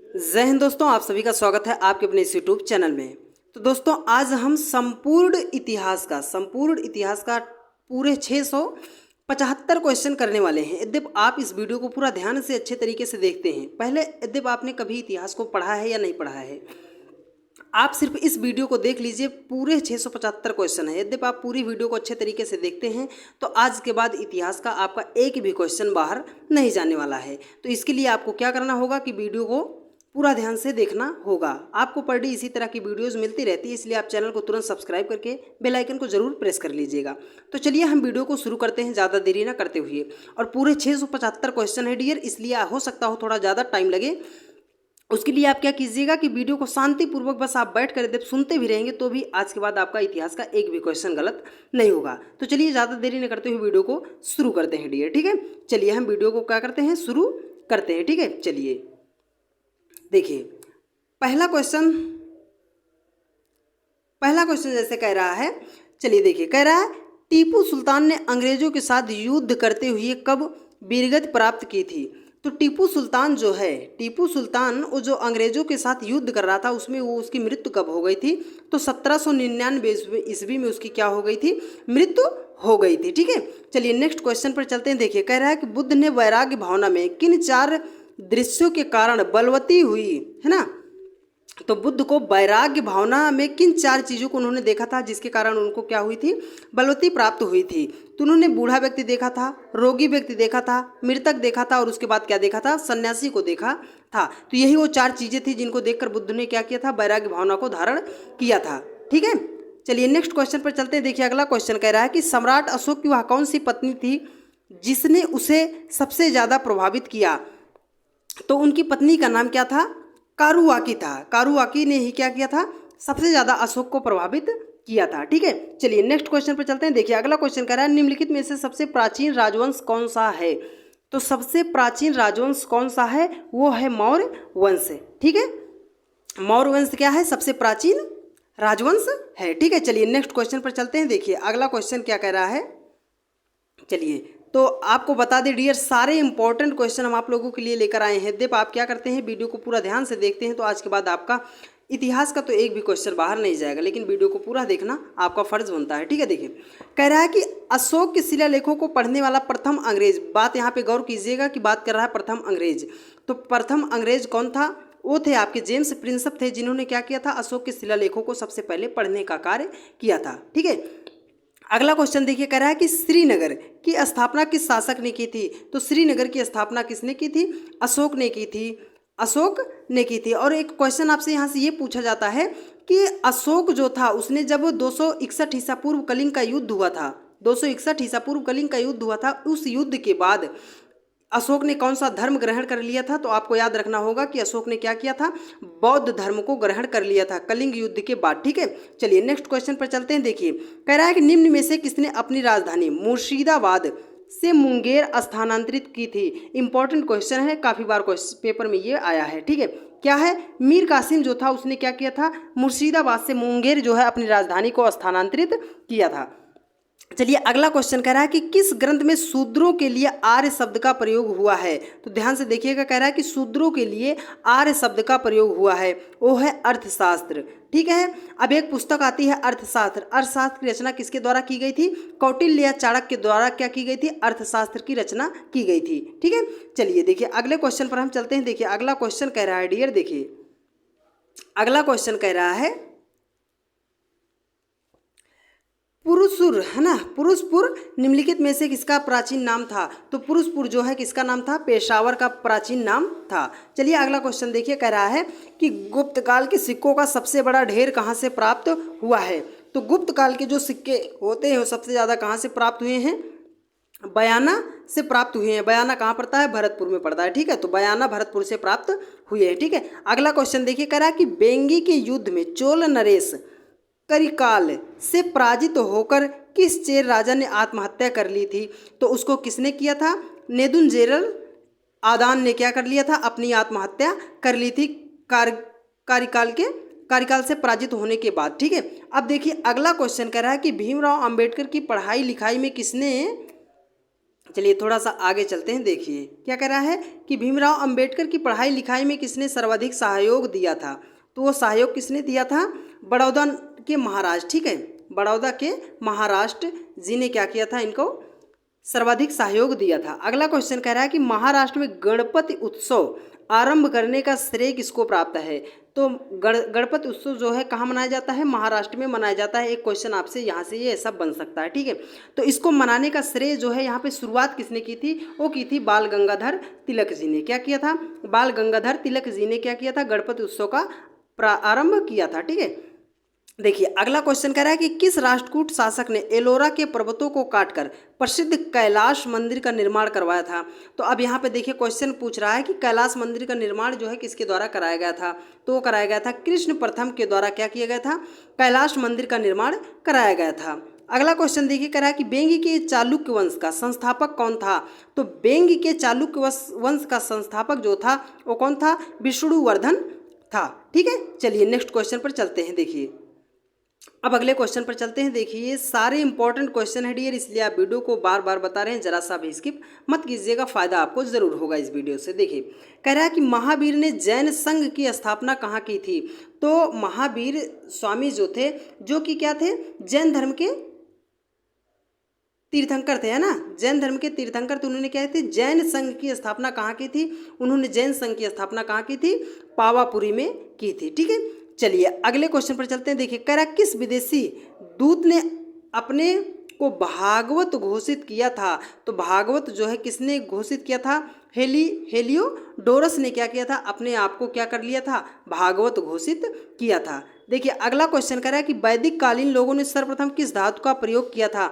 जय हिंद दोस्तों, आप सभी का स्वागत है आपके अपने इस यूट्यूब चैनल में। तो दोस्तों, आज हम संपूर्ण इतिहास का पूरे 675 क्वेश्चन करने वाले हैं। यद्यप आप इस वीडियो को पूरा ध्यान से अच्छे तरीके से देखते हैं, पहले यद्यप आपने कभी इतिहास को पढ़ा है या नहीं पढ़ा है, आप सिर्फ इस वीडियो को देख लीजिए। पूरे 675 क्वेश्चन है। यद्यप आप पूरी वीडियो को अच्छे तरीके से देखते हैं तो आज के बाद इतिहास का आपका एक भी क्वेश्चन बाहर नहीं जाने वाला है। तो इसके लिए आपको क्या करना होगा कि वीडियो को पूरा ध्यान से देखना होगा। आपको पर डे इसी तरह की वीडियोस मिलती रहती है, इसलिए आप चैनल को तुरंत सब्सक्राइब करके बेल आइकन को जरूर प्रेस कर लीजिएगा। तो चलिए हम वीडियो को शुरू करते हैं ज़्यादा देरी ना करते हुए। और पूरे 675 क्वेश्चन है डियर, इसलिए हो सकता हो थोड़ा ज़्यादा टाइम लगे। उसके लिए आप क्या कीजिएगा कि वीडियो को शांतिपूर्वक बस आप बैठ कर जब सुनते भी रहेंगे तो भी आज के बाद आपका इतिहास का एक भी क्वेश्चन गलत नहीं होगा। तो चलिए ज़्यादा देरी न करते हुए वीडियो को शुरू करते हैं डियर। ठीक है, चलिए हम वीडियो को क्या करते हैं, शुरू करते हैं। ठीक है, चलिए देखिए पहला क्वेश्चन जैसे कह रहा है, चलिए देखिए कह रहा है टीपू सुल्तान ने अंग्रेजों के साथ युद्ध करते हुए कब वीरगति प्राप्त की थी। तो टीपू सुल्तान वो जो अंग्रेजों के साथ युद्ध कर रहा था उसमें वो उसकी मृत्यु कब हो गई थी। तो 1799 ईस्वी में उसकी क्या हो गई थी, मृत्यु हो गई थी। ठीक है, चलिए नेक्स्ट क्वेश्चन पर चलते हैं। देखिए कह रहा है कि बुद्ध ने वैराग्य भावना में किन 4 दृश्यों के कारण बलवती हुई, है ना। तो बुद्ध को वैराग्य भावना में किन 4 चीज़ों को उन्होंने देखा था जिसके कारण उनको क्या हुई थी, बलवती प्राप्त हुई थी। तो उन्होंने बूढ़ा व्यक्ति देखा था, रोगी व्यक्ति देखा था, मृतक देखा था और उसके बाद क्या देखा था, सन्यासी को देखा था। तो यही वो 4 चीज़ें थी जिनको देखकर बुद्ध ने क्या किया था, वैराग्य भावना को धारण किया था। ठीक है, चलिए नेक्स्ट क्वेश्चन पर चलते हैं। देखिए अगला क्वेश्चन कह रहा है कि सम्राट अशोक की वह कौन सी पत्नी थी जिसने उसे सबसे ज़्यादा प्रभावित किया। तो उनकी पत्नी का नाम क्या था, कारुवाकी था। कारुवाकी ने ही क्या किया था, सबसे ज़्यादा अशोक को प्रभावित किया था। ठीक है, चलिए नेक्स्ट क्वेश्चन पर चलते हैं। देखिए अगला क्वेश्चन कह रहा है निम्नलिखित में से सबसे प्राचीन राजवंश कौन सा है। तो सबसे प्राचीन राजवंश कौन सा है, वो है मौर्य वंश। ठीक है, मौर्य वंश क्या है, सबसे प्राचीन राजवंश है। ठीक है, चलिए नेक्स्ट क्वेश्चन पर चलते हैं। देखिए अगला क्वेश्चन क्या कह रहा है, चलिए तो आपको बता दें डियर, सारे इंपॉर्टेंट क्वेश्चन हम आप लोगों के लिए लेकर आए हैं। जब आप क्या करते हैं, वीडियो को पूरा ध्यान से देखते हैं तो आज के बाद आपका इतिहास का तो एक भी क्वेश्चन बाहर नहीं जाएगा, लेकिन वीडियो को पूरा देखना आपका फर्ज बनता है। ठीक है, देखिए कह रहा है कि अशोक के शिलालेखों को पढ़ने वाला प्रथम अंग्रेज, बात यहाँ पे गौर कीजिएगा कि बात कर रहा है प्रथम अंग्रेज। तो प्रथम अंग्रेज कौन था, वो थे आपके जेम्स प्रिंसप थे, जिन्होंने क्या किया था, अशोक के शिलालेखों को सबसे पहले पढ़ने का कार्य किया था। ठीक है, अगला क्वेश्चन देखिए कह रहा है कि श्रीनगर की स्थापना किस शासक ने की थी। तो श्रीनगर की स्थापना किसने की थी, अशोक ने की थी। अशोक ने की थी। और एक क्वेश्चन आपसे यहाँ से ये पूछा जाता है कि अशोक जो था उसने जब 261 ईसा पूर्व कलिंग का युद्ध हुआ था, 261 ईसा पूर्व कलिंग का युद्ध हुआ था, उस युद्ध के बाद अशोक ने कौन सा धर्म ग्रहण कर लिया था। तो आपको याद रखना होगा कि अशोक ने क्या किया था, बौद्ध धर्म को ग्रहण कर लिया था कलिंग युद्ध के बाद। ठीक है, चलिए नेक्स्ट क्वेश्चन पर चलते हैं। देखिए कह रहा है कि निम्न में से किसने अपनी राजधानी मुर्शिदाबाद से मुंगेर स्थानांतरित की थी। इंपॉर्टेंट क्वेश्चन है, काफ़ी बार पेपर में ये आया है। ठीक है, क्या है, मीर कासिम जो था उसने क्या किया था, मुर्शिदाबाद से मुंगेर जो है अपनी राजधानी को स्थानांतरित किया था। चलिए अगला क्वेश्चन कह रहा है कि किस ग्रंथ में शूद्रों के लिए आर्य शब्द का प्रयोग हुआ है। तो ध्यान से देखिएगा, कह रहा है कि शूद्रों के लिए आर्य शब्द का प्रयोग हुआ है, वो है अर्थशास्त्र। ठीक है, अब एक पुस्तक आती है अर्थशास्त्र। अर्थशास्त्र की रचना किसके द्वारा की गई थी, कौटिल्य या चाणक्य के द्वारा क्या की गई थी, अर्थशास्त्र की रचना की गई थी। ठीक है, चलिए देखिए अगले क्वेश्चन पर हम चलते हैं। देखिए अगला क्वेश्चन कह रहा है डियर, देखिए अगला क्वेश्चन कह रहा है पुरुषपुर, है ना, पुरुषपुर निम्नलिखित में से किसका प्राचीन नाम था। तो पुरुषपुर जो है किसका नाम था, पेशावर का प्राचीन नाम था। चलिए अगला क्वेश्चन देखिए कह रहा है कि गुप्त काल के सिक्कों का सबसे बड़ा ढेर कहाँ से प्राप्त हुआ है। तो गुप्त काल के जो सिक्के होते हैं वो सबसे ज़्यादा कहाँ से प्राप्त हुए हैं, बयाना से प्राप्त हुए हैं। बयाना कहाँ पड़ता है, भरतपुर में पड़ता है। ठीक है, तो बयाना भरतपुर से प्राप्त हुए हैं। ठीक है, अगला क्वेश्चन देखिए कह रहा है कि बेंगी के युद्ध में चोल नरेश करिकाल से पराजित होकर किस चेर राजा ने आत्महत्या कर ली थी। तो उसको किसने किया था, नेदुंजेरल आदान ने क्या कर लिया था, अपनी आत्महत्या कर ली थी कारिकाल से पराजित होने के बाद। ठीक है, अब देखिए अगला क्वेश्चन कह रहा है कि भीमराव अंबेडकर की पढ़ाई लिखाई में किसने चलिए थोड़ा सा आगे चलते हैं। देखिए क्या कह रहा है कि भीमराव अंबेडकर की पढ़ाई लिखाई में किसने सर्वाधिक सहयोग दिया था। तो वो सहयोग किसने दिया था, बड़ौदा के महाराज, ठीक है, बड़ौदा के महाराष्ट्र जी ने क्या किया था, इनको सर्वाधिक सहयोग दिया था। अगला क्वेश्चन कह रहा है कि महाराष्ट्र में गणपति उत्सव आरंभ करने का श्रेय किसको प्राप्त है। तो गणपति उत्सव जो है कहाँ मनाया जाता है, महाराष्ट्र में मनाया जाता है। एक क्वेश्चन आपसे यहाँ से ये ऐसा बन सकता है, ठीक है। तो इसको मनाने का श्रेय जो है यहाँ पे शुरुआत किसने की थी, वो की थी बाल गंगाधर तिलक जी ने। क्या किया था, बाल गंगाधर तिलक जी ने क्या किया था, गणपति उत्सव का प्रारंभ किया था, ठीक है। देखिए अगला क्वेश्चन कह रहा है कि किस राष्ट्रकूट शासक ने एलोरा के पर्वतों को काटकर प्रसिद्ध कैलाश मंदिर का निर्माण करवाया था। तो अब यहाँ पे देखिए क्वेश्चन पूछ रहा है कि कैलाश मंदिर का निर्माण जो है किसके द्वारा कराया गया था। तो वो कराया गया था कृष्ण प्रथम के द्वारा। क्या किया गया था, कैलाश मंदिर का निर्माण कराया गया था। अगला क्वेश्चन देखिए कह रहा है कि बेंगी के चालुक्य वंश का संस्थापक कौन था। तो बेंगी के चालुक्य वंश का संस्थापक जो था वो कौन था, विष्णुवर्धन था, ठीक है। चलिए नेक्स्ट क्वेश्चन पर चलते हैं। देखिए अब अगले क्वेश्चन पर चलते हैं। देखिए ये सारे इंपॉर्टेंट क्वेश्चन है डियर, इसलिए आप वीडियो को बार बार बता रहे हैं, जरा सा भी स्किप मत कीजिएगा, फायदा आपको जरूर होगा इस वीडियो से। देखिए कह रहा है कि महावीर ने जैन संघ की स्थापना कहाँ की थी। तो महावीर स्वामी जो थे, जो कि क्या थे, जैन धर्म के तीर्थंकर थे, है ना, जैन धर्म के तीर्थंकर। तो उन्होंने क्या थे, जैन संघ की स्थापना कहाँ की थी, उन्होंने जैन संघ की स्थापना कहाँ की थी, पावापुरी में की थी, ठीक है। चलिए अगले क्वेश्चन पर चलते हैं। देखिए कह रहा किस विदेशी दूत ने अपने को घोषित किया था। तो भागवत जो है किसने घोषित किया था, हेलियोडोरस ने क्या किया था, अपने आप को क्या कर लिया था, भागवत घोषित किया था। देखिए अगला क्वेश्चन कह रहा है कि वैदिक कालीन लोगों ने सर्वप्रथम किस धातु का प्रयोग किया था।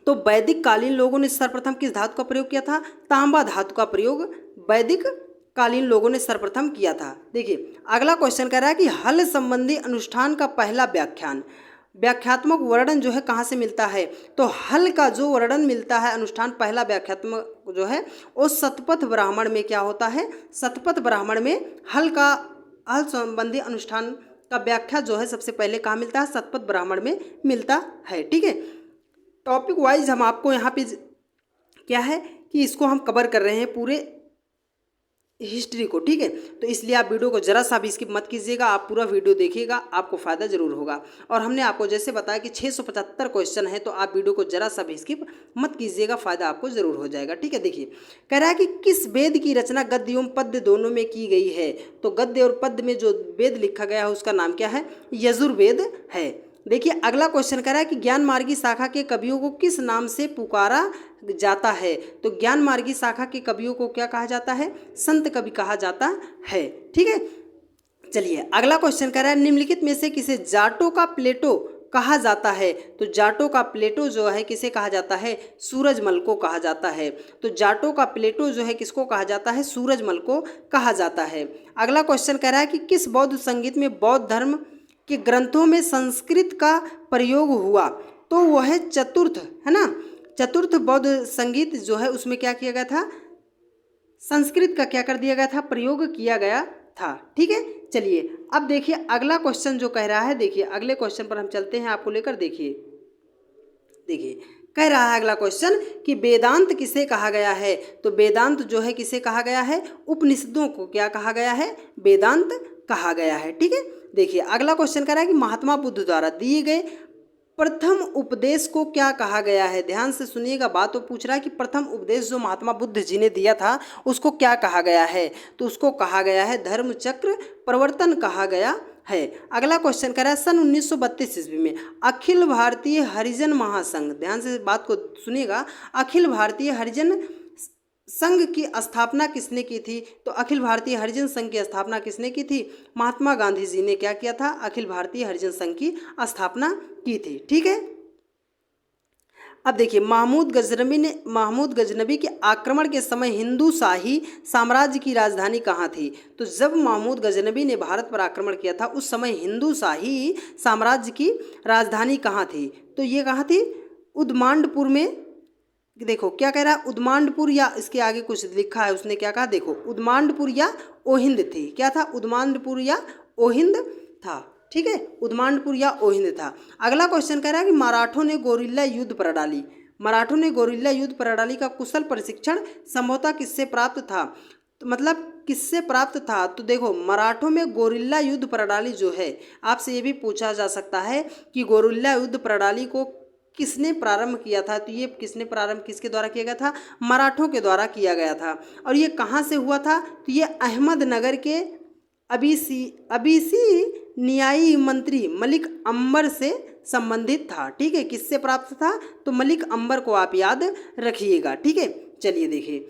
तो वैदिक कालीन लोगों ने सर्वप्रथम किस धातु का प्रयोग किया था, तांबा धातु का प्रयोग वैदिक कालीन लोगों ने सर्वप्रथम किया था। देखिए अगला क्वेश्चन कह रहा है कि हल संबंधी अनुष्ठान का पहला व्याख्यात्मक वर्णन जो है कहाँ से मिलता है। तो हल का जो वर्णन मिलता है, अनुष्ठान पहला व्याख्यात्मक जो है वो शतपथ ब्राह्मण में क्या होता है, शतपथ ब्राह्मण में हल संबंधी अनुष्ठान का व्याख्या जो है सबसे पहले कहाँ मिलता है, शतपथ ब्राह्मण में मिलता है, ठीक है। टॉपिक वाइज हम आपको यहाँ पे क्या है कि इसको हम कवर कर रहे हैं पूरे हिस्ट्री को, ठीक है। तो इसलिए आप वीडियो को जरा सा भी स्किप मत कीजिएगा, आप पूरा वीडियो देखिएगा, आपको फ़ायदा जरूर होगा। और हमने आपको जैसे बताया कि 675 क्वेश्चन है, तो आप वीडियो को जरा सा भी स्किप मत कीजिएगा, फ़ायदा आपको जरूर हो जाएगा, ठीक है। देखिए कह रहा है कि किस वेद की रचना गद्य एवं पद्य दोनों में की गई है। तो गद्य और पद्य में जो वेद लिखा गया है उसका नाम क्या है, यजुर्वेद है। देखिए अगला क्वेश्चन कह रहा है कि ज्ञान मार्गी शाखा के कवियों को किस नाम से पुकारा जाता है। तो ज्ञान मार्गी शाखा के कवियों को क्या कहा जाता है, संत कवि कहा जाता है, ठीक है। चलिए अगला क्वेश्चन कह रहा है निम्नलिखित में से किसे जाटों का प्लेटो कहा जाता है। तो जाटों का प्लेटो जो है किसे कहा जाता है, सूरजमल को कहा जाता है। तो जाटों का प्लेटो जो है किसको कहा जाता है, सूरजमल को कहा जाता है। अगला क्वेश्चन कह रहा है कि किस बौद्ध संगीत में बौद्ध धर्म के ग्रंथों में संस्कृत का प्रयोग हुआ। तो वह है चतुर्थ, है ना, चतुर्थ बौद्ध संगीत जो है उसमें क्या किया गया था, संस्कृत का क्या कर दिया गया था, प्रयोग किया गया था, ठीक है। चलिए अब देखिए अगला क्वेश्चन जो कह रहा है, देखिए अगले क्वेश्चन पर हम चलते हैं आपको लेकर। देखिए कह रहा है अगला क्वेश्चन कि वेदांत किसे कहा गया है। तो वेदांत जो है किसे कहा गया है, उपनिषदों को क्या कहा गया है, वेदांत कहा गया है, ठीक है। देखिए अगला क्वेश्चन कह रहा है कि महात्मा बुद्ध द्वारा दिए गए प्रथम उपदेश को क्या कहा गया है। ध्यान से सुनिएगा बात, तो पूछ रहा है कि प्रथम उपदेश जो महात्मा बुद्ध जी ने दिया था उसको क्या कहा गया है। तो उसको कहा गया है धर्म चक्र प्रवर्तन कहा गया है। अगला क्वेश्चन कह रहा है सन 1932 ईस्वी में अखिल भारतीय हरिजन महासंघ, ध्यान से बात को सुनिएगा, अखिल भारतीय हरिजन संघ की स्थापना किसने की थी। तो अखिल भारतीय हरिजन संघ की स्थापना किसने की थी, महात्मा गांधी जी ने क्या किया था, अखिल भारतीय हरिजन संघ की स्थापना की थी, ठीक है। अब देखिए महमूद गजनबी के आक्रमण के समय हिंदू शाही साम्राज्य की राजधानी कहाँ थी। तो जब महमूद गजनबी ने भारत पर आक्रमण किया था उस समय हिंदू शाही साम्राज्य की राजधानी कहाँ थी। तो ये कहाँ थी, उद्मांडपुर में। देखो क्या कह रहा है, उद्मांडपुर या इसके आगे कुछ लिखा है, उसने क्या कहा, देखो उद्मांडपुर या ओहिंद थी। क्या था, उद्मांडपुर या ओहिंद था, ठीक है, उद्मांडपुर या ओहिंद था। अगला क्वेश्चन कह रहा है कि मराठों ने गोरिल्ला युद्ध प्रणाली, मराठों ने गोरिल्ला युद्ध प्रणाली का कुशल प्रशिक्षण संभवतः किससे प्राप्त था? तो मतलब किससे प्राप्त था? तो देखो, मराठों में गोरिल्ला युद्ध प्रणाली जो है, आपसे ये भी पूछा जा सकता है कि गोरिल्ला युद्ध प्रणाली को किसने प्रारंभ किया था? तो ये किसने प्रारंभ, किसके द्वारा किया गया था? मराठों के द्वारा किया गया था। और ये कहाँ से हुआ था? तो ये अहमदनगर के अबीसी न्यायी मंत्री मलिक अंबर से संबंधित था। ठीक है, किससे प्राप्त था? तो मलिक अंबर को आप याद रखिएगा। ठीक है, चलिए देखिए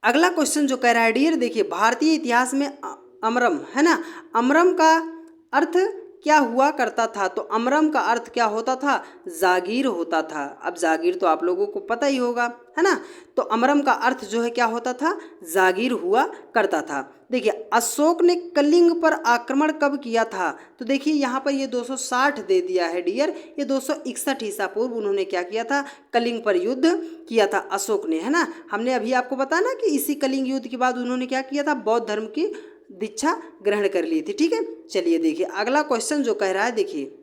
अगला क्वेश्चन जो कह रहा है डियर, देखिए भारतीय इतिहास में अमरम है ना, अमरम का अर्थ क्या हुआ करता था? तो अमरम का अर्थ क्या होता था? जागीर होता था। अब जागीर तो आप लोगों को पता ही होगा, है ना। तो अमरम का अर्थ जो है क्या होता था? जागीर हुआ करता था। देखिए अशोक ने कलिंग पर आक्रमण कब किया था? तो देखिए यहाँ पर ये 260 दे दिया है डियर, ये 261 ईसा पूर्व उन्होंने क्या किया था? कलिंग पर युद्ध किया था अशोक ने, है ना। हमने अभी आपको बताया ना कि इसी कलिंग युद्ध के बाद उन्होंने क्या किया था? बौद्ध धर्म की दीक्षा ग्रहण कर ली थी। ठीक है, चलिए देखिए अगला क्वेश्चन जो कह रहा है, देखिए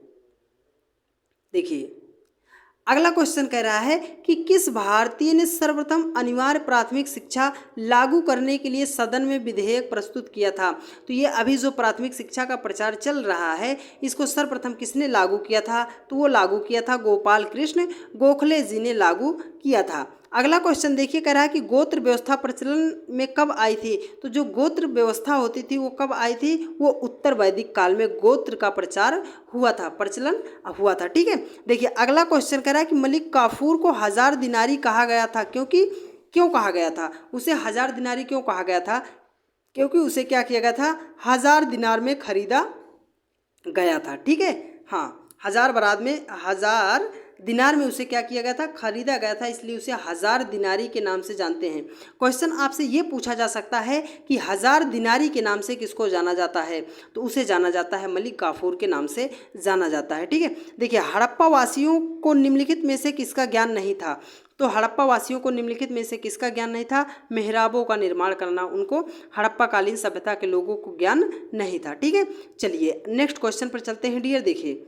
अगला क्वेश्चन कह रहा है कि किस भारतीय ने सर्वप्रथम अनिवार्य प्राथमिक शिक्षा लागू करने के लिए सदन में विधेयक प्रस्तुत किया था? तो ये अभी जो प्राथमिक शिक्षा का प्रचार चल रहा है, इसको सर्वप्रथम किसने लागू किया था? तो वो लागू किया था गोपाल कृष्ण गोखले जी ने लागू किया था। अगला क्वेश्चन देखिए, कह रहा है कि गोत्र व्यवस्था प्रचलन में कब आई थी? तो जो गोत्र व्यवस्था होती थी वो कब आई थी? वो उत्तर वैदिक काल में गोत्र का प्रचार हुआ था, प्रचलन हुआ था। ठीक है, देखिए अगला क्वेश्चन कह रहा है कि मलिक काफूर को 1000 दिनारी कहा गया था, क्यों कहा गया था? उसे 1000 दिनारी क्यों कहा गया था? क्योंकि उसे क्या किया गया था? 1000 दिनार में खरीदा गया था। ठीक है, हाँ, 1000 दिनार में उसे क्या किया गया था? खरीदा गया था, इसलिए उसे 1000 दिनारी के नाम से जानते हैं। क्वेश्चन आपसे ये पूछा जा सकता है कि 1000 दिनारी के नाम से किसको जाना जाता है? तो उसे जाना जाता है मलिक काफूर के नाम से जाना जाता है। ठीक है, देखिए हड़प्पा वासियों को निम्नलिखित में से किसका ज्ञान नहीं था? तो हड़प्पा वासियों को निम्नलिखित में से किसका ज्ञान नहीं था? मेहराबों का निर्माण करना उनको हड़प्पा कालीन सभ्यता के लोगों को ज्ञान नहीं था। ठीक है, चलिए नेक्स्ट क्वेश्चन पर चलते हैं डियर।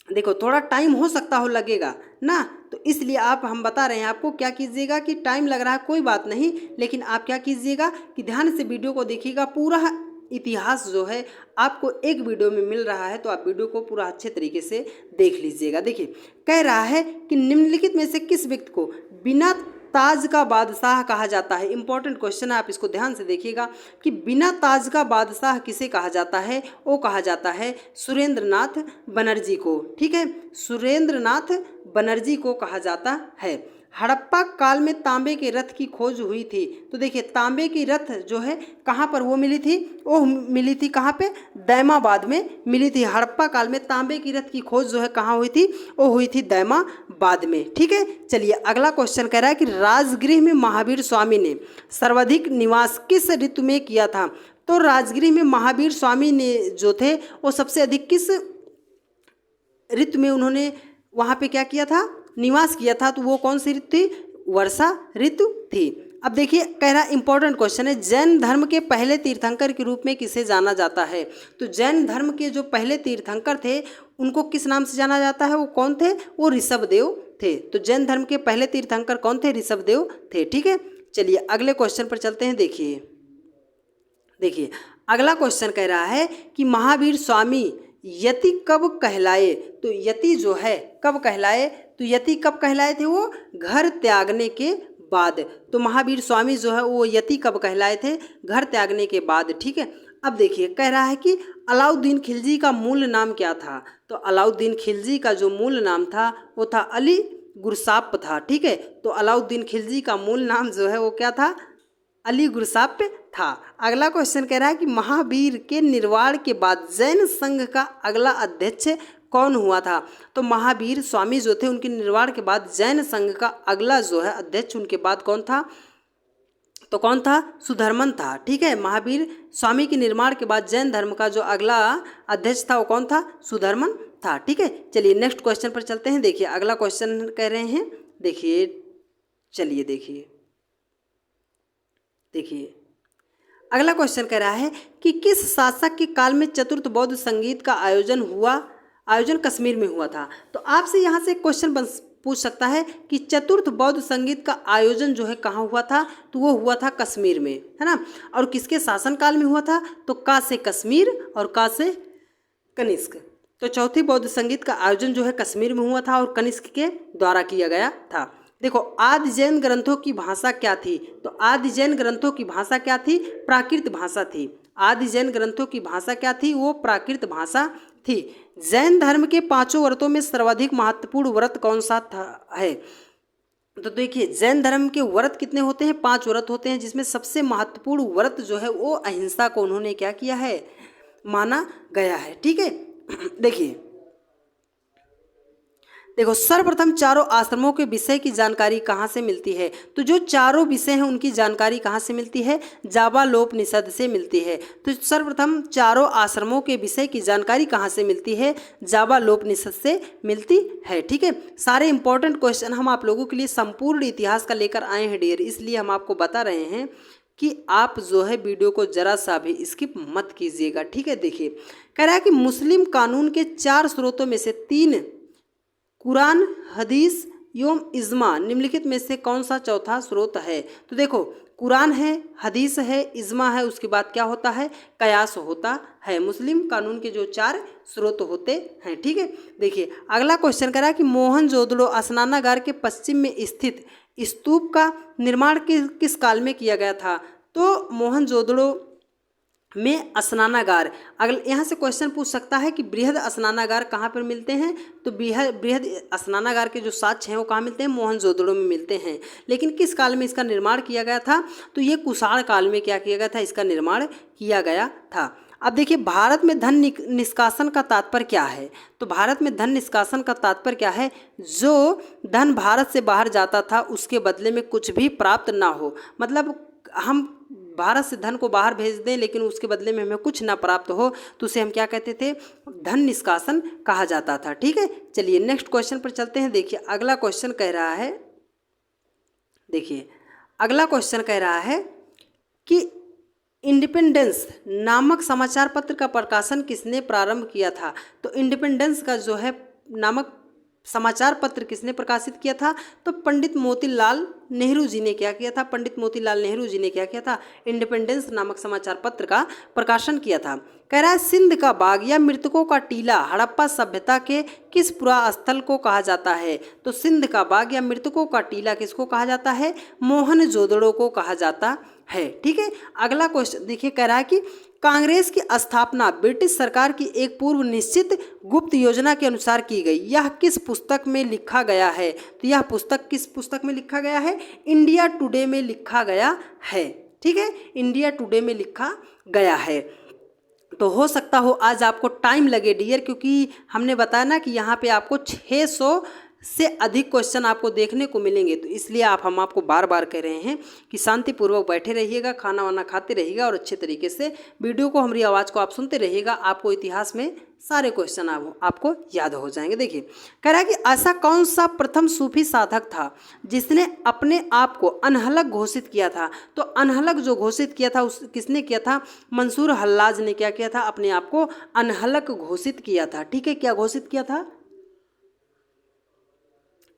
देखो थोड़ा टाइम हो सकता हो लगेगा ना, तो इसलिए हम बता रहे हैं आपको, क्या कीजिएगा कि टाइम लग रहा है कोई बात नहीं, लेकिन आप क्या कीजिएगा कि ध्यान से वीडियो को देखिएगा। पूरा इतिहास जो है आपको एक वीडियो में मिल रहा है, तो आप वीडियो को पूरा अच्छे तरीके से देख लीजिएगा। देखिए कह रहा है कि निम्नलिखित में से किस व्यक्ति को बिना ताज का बादशाह कहा जाता है? इंपॉर्टेंट क्वेश्चन है, आप इसको ध्यान से देखिएगा कि बिना ताज का बादशाह किसे कहा जाता है? वो कहा जाता है सुरेंद्रनाथ बनर्जी को। ठीक है, सुरेंद्रनाथ बनर्जी को कहा जाता है। हड़प्पा काल में तांबे के रथ की खोज हुई थी। तो देखिए तांबे की रथ जो है कहाँ पर वो मिली थी? वो मिली थी कहाँ पे? दैमाबाद में मिली थी। हड़प्पा काल में तांबे की रथ की खोज जो है कहाँ हुई थी? वो हुई थी दैमाबाद में। ठीक है, चलिए अगला क्वेश्चन कह रहा है कि राजगृह में महावीर स्वामी ने सर्वाधिक निवास किस ऋतु में किया था? तो राजगृह में महावीर स्वामी ने जो थे वो सबसे अधिक किस ऋतु में उन्होंने वहाँ पे क्या किया था? निवास किया था। तो वो कौन सी ऋतु थी? वर्षा ऋतु थी। अब देखिए कह रहा इंपॉर्टेंट क्वेश्चन है, जैन धर्म के पहले तीर्थंकर के रूप में किसे जाना जाता है? तो जैन धर्म के जो पहले तीर्थंकर थे उनको किस नाम से जाना जाता है? वो कौन थे? वो ऋषभदेव थे। तो जैन धर्म के पहले तीर्थंकर कौन थे? ऋषभदेव थे। ठीक है, चलिए अगले क्वेश्चन पर चलते हैं। देखिए अगला क्वेश्चन कह रहा है कि महावीर स्वामी यति कब कहलाए? तो यति जो है कब कहलाए? तो यति कब कहलाए थे? वो घर त्यागने के बाद। तो महावीर स्वामी जो है वो यति कब कहलाए थे? घर त्यागने के बाद। ठीक है, अब देखिए कह रहा है कि अलाउद्दीन खिलजी का मूल नाम क्या था? तो अलाउद्दीन खिलजी का जो मूल नाम था वो था अली गुरसाप था। ठीक है, तो अलाउद्दीन खिलजी का मूल नाम जो है वो क्या था? अली गुरसाप था। अगला क्वेश्चन कह रहा है कि महावीर के निर्वाण के बाद जैन संघ का अगला अध्यक्ष कौन हुआ था? तो महावीर स्वामी जो थे उनके निर्वाण के बाद जैन संघ का अगला जो है अध्यक्ष उनके बाद कौन था? तो कौन था? सुधर्मन था। ठीक है, महावीर स्वामी के निर्माण के बाद जैन धर्म का जो अगला अध्यक्ष था वो कौन था? सुधर्मन था। ठीक है, चलिए नेक्स्ट क्वेश्चन पर चलते हैं। देखिए अगला क्वेश्चन कह रहे हैं, देखिए अगला क्वेश्चन कह रहा है कि किस शासक के काल में चतुर्थ बौद्ध संगीत का आयोजन कश्मीर में हुआ था? तो आपसे यहाँ से क्वेश्चन पूछ सकता है कि चतुर्थ बौद्ध संगीत का आयोजन जो है कहाँ हुआ था, तो वो हुआ था कश्मीर में, है ना। और किसके शासनकाल में हुआ था, तो का से कश्मीर और का से कनिष्क। तो चौथी बौद्ध संगीत का आयोजन जो है कश्मीर में हुआ था और कनिष्क के द्वारा किया गया था। देखो आदि जैन ग्रंथों की भाषा क्या थी, तो आदि जैन ग्रंथों की भाषा क्या थी, प्राकृत भाषा थी। आदि जैन ग्रंथों की भाषा क्या थी, वो प्राकृत भाषा थी। जैन धर्म के 5 व्रतों में सर्वाधिक महत्वपूर्ण व्रत कौन सा है, तो देखिए जैन धर्म के व्रत कितने होते हैं, 5 व्रत होते हैं, जिसमें सबसे महत्वपूर्ण व्रत जो है वो अहिंसा को उन्होंने क्या किया है, माना गया है। ठीक है, देखो सर्वप्रथम चारों आश्रमों के विषय की जानकारी कहाँ से मिलती है, तो जो चारों विषय हैं उनकी जानकारी कहाँ से मिलती है, जाबालोपनिषद से मिलती है। तो सर्वप्रथम चारों आश्रमों के विषय की जानकारी कहाँ से मिलती है, जाबालोपनिषद से मिलती है। ठीक है, सारे इंपॉर्टेंट क्वेश्चन हम आप लोगों के लिए संपूर्ण इतिहास का लेकर आए हैं डियर, इसलिए हम आपको बता रहे हैं कि आप जो है वीडियो को जरा सा भी स्किप मत कीजिएगा। ठीक है, देखिए कह रहा है कि मुस्लिम कानून के 4 स्रोतों में से 3 कुरान, हदीस एवं इज्मा निम्नलिखित में से कौन सा चौथा स्रोत है, तो देखो कुरान है, हदीस है, इज्मा है, उसके बाद क्या होता है, कयास होता है। मुस्लिम कानून के जो 4 स्रोत होते हैं। ठीक है, देखिए अगला क्वेश्चन कह रहा है कि मोहनजोदड़ो स्नानागार के पश्चिम में स्थित स्तूप का निर्माण किस काल में किया गया था, तो मोहनजोदड़ो में स्नानागार। अगले यहाँ से क्वेश्चन पूछ सकता है कि बृहद स्नानागार कहाँ पर मिलते हैं, तो बृहद स्नानागार के जो साक्ष्य हैं वो कहाँ मिलते हैं, मोहनजोदड़ो में मिलते हैं। लेकिन किस काल में इसका निर्माण किया गया था, तो ये कुषाण काल में क्या किया गया था, इसका निर्माण किया गया था। अब देखिए भारत में धन निष्कासन का तात्पर्य क्या है, तो भारत में धन निष्कासन का तात्पर्य क्या है, जो धन भारत से बाहर जाता था उसके बदले में कुछ भी प्राप्त ना हो, मतलब हम भारत से धन को बाहर भेज दें लेकिन उसके बदले में हमें कुछ ना प्राप्त हो, तो उसे हम क्या कहते थे, धन निष्कासन कहा जाता था। ठीक है, चलिए नेक्स्ट क्वेश्चन पर चलते हैं। देखिए अगला क्वेश्चन कह रहा है, देखिए अगला क्वेश्चन कह रहा है कि इंडिपेंडेंस नामक समाचार पत्र का प्रकाशन किसने प्रारंभ किया था, तो इंडिपेंडेंस का जो है नामक समाचार पत्र किसने प्रकाशित किया था, तो पंडित मोतीलाल नेहरू जी ने क्या किया था, पंडित मोतीलाल नेहरू जी ने क्या किया था, इंडिपेंडेंस नामक समाचार पत्र का प्रकाशन किया था। कह रहा है सिंध का बाग या मृतकों का टीला हड़प्पा सभ्यता के किस पुरास्थल को कहा जाता है, तो सिंध का बाग या मृतकों का टीला किसको कहा जाता है, मोहनजोदड़ो को कहा जाता है। ठीक है, अगला क्वेश्चन देखिए कह रहा है कि कांग्रेस की स्थापना ब्रिटिश सरकार की एक पूर्व निश्चित गुप्त योजना के अनुसार की गई, यह किस पुस्तक में लिखा गया है, तो यह पुस्तक किस पुस्तक में लिखा गया है, इंडिया टुडे में लिखा गया है। ठीक है, इंडिया टुडे में लिखा गया है। तो हो सकता हो आज आपको टाइम लगे डियर, क्योंकि हमने बताया ना कि यहाँ पे आपको 600 से अधिक क्वेश्चन आपको देखने को मिलेंगे, तो इसलिए हम आपको बार बार कह रहे हैं कि शांतिपूर्वक बैठे रहिएगा, खाना वाना खाते रहिएगा और अच्छे तरीके से वीडियो को, हमारी आवाज़ को आप सुनते रहिएगा, आपको इतिहास में सारे क्वेश्चन आपको याद हो जाएंगे। देखिए कह रहा है कि ऐसा कौन सा प्रथम सूफी साधक था जिसने अपने आप को अनहलक घोषित किया था, तो अनहलक जो घोषित किया था उस किसने किया था, मंसूर हल्लाज ने क्या किया था, अपने आप को अनहलक घोषित किया था। ठीक है, क्या घोषित किया था,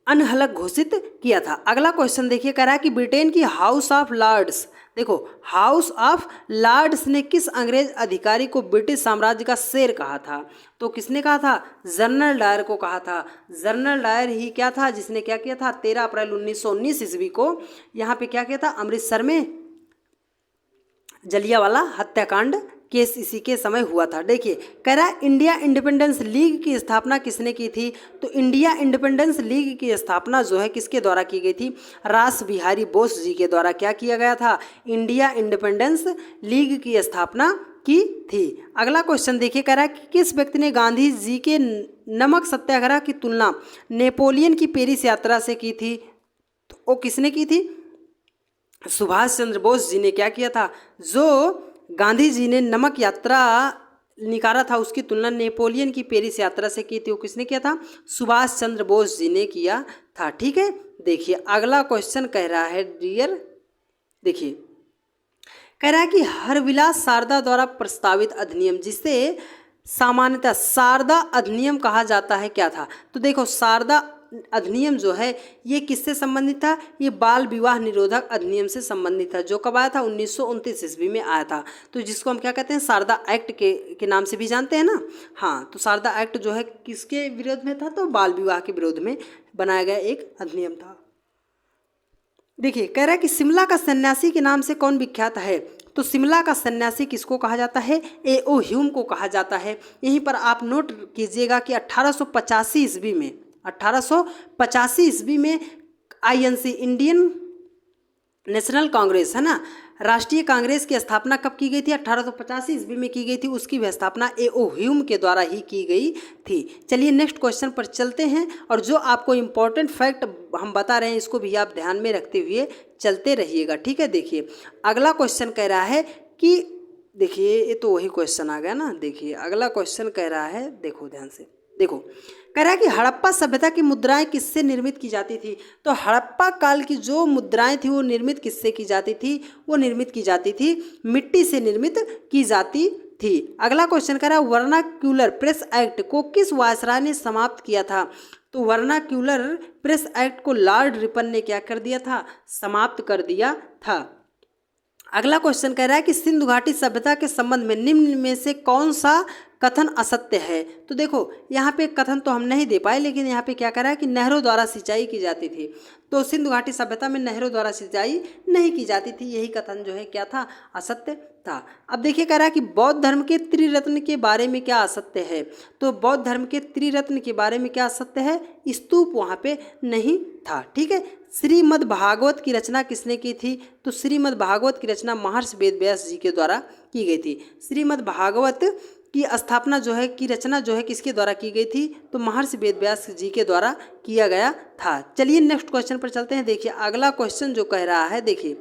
अनहलक घोषित किया था। अगला क्वेश्चन देखिए कह रहा है कि ब्रिटेन की हाउस ऑफ लॉर्ड्स, देखो हाउस ऑफ लॉर्ड्स ने किस अंग्रेज अधिकारी को ब्रिटिश साम्राज्य का शेर कहा था, तो किसने कहा था, जनरल डायर को कहा था। जनरल डायर ही क्या था जिसने क्या किया था, 13 अप्रैल 1919 ईस्वी को यहाँ पे क्या किया था, अमृतसर में जलियांवाला हत्याकांड केस इसी के समय हुआ था। देखिए कह रहा है इंडिया इंडिपेंडेंस लीग की स्थापना किसने की थी, तो इंडिया इंडिपेंडेंस लीग की स्थापना जो है किसके द्वारा की गई थी, रास बिहारी बोस जी के द्वारा क्या किया गया था, इंडिया इंडिपेंडेंस लीग की स्थापना की थी। अगला क्वेश्चन देखिए कह रहा है कि किस व्यक्ति ने गांधी जी के नमक सत्याग्रह की तुलना नेपोलियन की पेरिस यात्रा से की थी, तो वो किसने की थी, सुभाष चंद्र बोस जी ने क्या किया था, जो गांधी जी ने नमक यात्रा निकाला था उसकी तुलना नेपोलियन की पेरिस यात्रा से की थी, वो किसने किया था, सुभाष चंद्र बोस जी ने किया था। ठीक है, देखिए अगला क्वेश्चन कह रहा है डियर, देखिए कह रहा है कि हरविलास शारदा द्वारा प्रस्तावित अधिनियम जिसे सामान्यतः शारदा अधिनियम कहा जाता है क्या था, तो देखो शारदा अधिनियम जो है ये किससे संबंधित था? ये बाल विवाह निरोधक अधिनियम से संबंधित था, जो कब आया था? 1929 ईस्वी में आया था। तो जिसको हम क्या कहते हैं? शारदा एक्ट के नाम से भी जानते हैं ना। हाँ, तो शारदा एक्ट जो है किसके विरोध में था? तो बाल विवाह के विरोध में बनाया गया एक अधिनियम था। देखिए, कह रहा है कि शिमला का सन्यासी के नाम से कौन विख्यात है? तो शिमला का सन्यासी किसको कहा जाता है? ए.ओ. ह्यूम को कहा जाता है। यहीं पर आप नोट कीजिएगा कि 1885 ईस्वी में आईएनसी, इंडियन नेशनल कांग्रेस, है ना, राष्ट्रीय कांग्रेस की स्थापना कब की गई थी? 1885 ईस्वी में की गई थी। उसकी भी स्थापना ए.ओ. ह्यूम के द्वारा ही की गई थी। चलिए नेक्स्ट क्वेश्चन पर चलते हैं, और जो आपको इम्पोर्टेंट फैक्ट हम बता रहे हैं इसको भी आप ध्यान में रखते हुए चलते रहिएगा, ठीक है। देखिए, अगला क्वेश्चन कह रहा है कि, देखिए ये तो वही क्वेश्चन आ गया ना। देखिए अगला क्वेश्चन कह रहा है, देखो ध्यान से, देखो कह रहा है कि हड़प्पा सभ्यता की मुद्राएं किससे निर्मित की जाती थी? तो हड़प्पा काल की जो मुद्राएं थी वो निर्मित किससे की जाती थी? वो निर्मित की जाती थी मिट्टी से निर्मित की जाती थी। अगला क्वेश्चन कह रहा है वर्नाक्यूलर प्रेस एक्ट को किस वायसराय ने समाप्त किया था? तो वर्नाक्यूलर प्रेस एक्ट को लॉर्ड रिपन ने क्या कर दिया था? समाप्त कर दिया था। अगला क्वेश्चन कह रहा है कि सिंधु घाटी सभ्यता के संबंध में निम्न में से कौन सा कथन असत्य है? तो देखो यहाँ पे कथन तो हम नहीं दे पाए, लेकिन यहाँ पे क्या कह रहा है कि नहरों द्वारा सिंचाई की जाती थी। तो सिंधु घाटी सभ्यता में नहरों द्वारा सिंचाई नहीं की जाती थी, यही कथन जो है क्या था? असत्य था। अब देखिए कह रहा है कि बौद्ध धर्म के त्रिरत्न के बारे में क्या असत्य है? तो बौद्ध धर्म के त्रिरत्न के बारे में क्या असत्य है? स्तूप वहाँ पे नहीं था, ठीक है। श्रीमद् भागवत की रचना किसने की थी? तो श्रीमद् भागवत की रचना महर्षि वेदव्यास जी के द्वारा की गई थी। श्रीमद् भागवत की स्थापना जो है, की रचना जो है किसके द्वारा की गई थी? तो महर्षि वेदव्यास जी के द्वारा किया गया था। चलिए नेक्स्ट क्वेश्चन पर चलते हैं। देखिए अगला क्वेश्चन जो कह रहा है, देखिए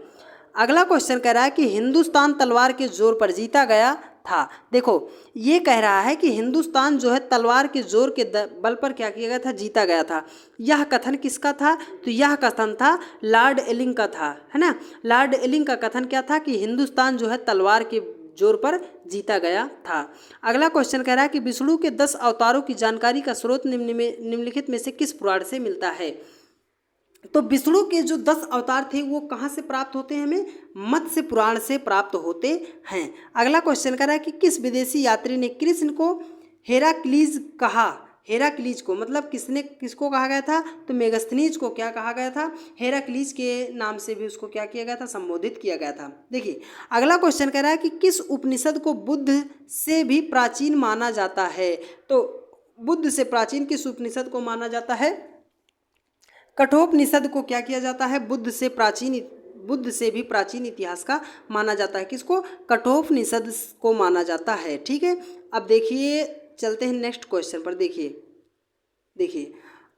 अगला क्वेश्चन कह रहा है कि हिंदुस्तान तलवार के जोर पर जीता गया था। देखो ये कह रहा है कि हिंदुस्तान जो है तलवार के जोर के बल पर क्या किया गया था? जीता गया था। यह कथन किसका था? तो यह कथन था लॉर्ड एलिंग का था, है ना। लॉर्ड एलिंग का कथन क्या था? कि हिंदुस्तान जो है तलवार के जोर पर जीता गया था। अगला क्वेश्चन कह रहा है कि विष्णु के 10 अवतारों की जानकारी का स्रोत निम्नलिखित में से किस पुराण से मिलता है? तो विष्णु के जो 10 अवतार थे वो कहाँ से प्राप्त होते हैं? हमें मत्स्य पुराण से प्राप्त होते हैं। अगला क्वेश्चन कर रहा है कि किस विदेशी यात्री ने कृष्ण को हेराक्लीज कहा? हेराक्लीज को मतलब किसको कहा गया था? तो मेगस्थनीज को क्या कहा गया था? हेराक्लीज के नाम से भी उसको क्या किया गया था? संबोधित किया गया था। देखिए अगला क्वेश्चन कह रहा है कि किस उपनिषद को बुद्ध से भी प्राचीन माना जाता है? तो बुद्ध से प्राचीन किस उपनिषद को माना जाता है? कठोपनिषद को क्या किया जाता है? बुद्ध से भी प्राचीन इतिहास का माना जाता है। किसको? कठोपनिषद को माना जाता है, ठीक है। अब देखिए चलते हैं नेक्स्ट क्वेश्चन पर। देखिए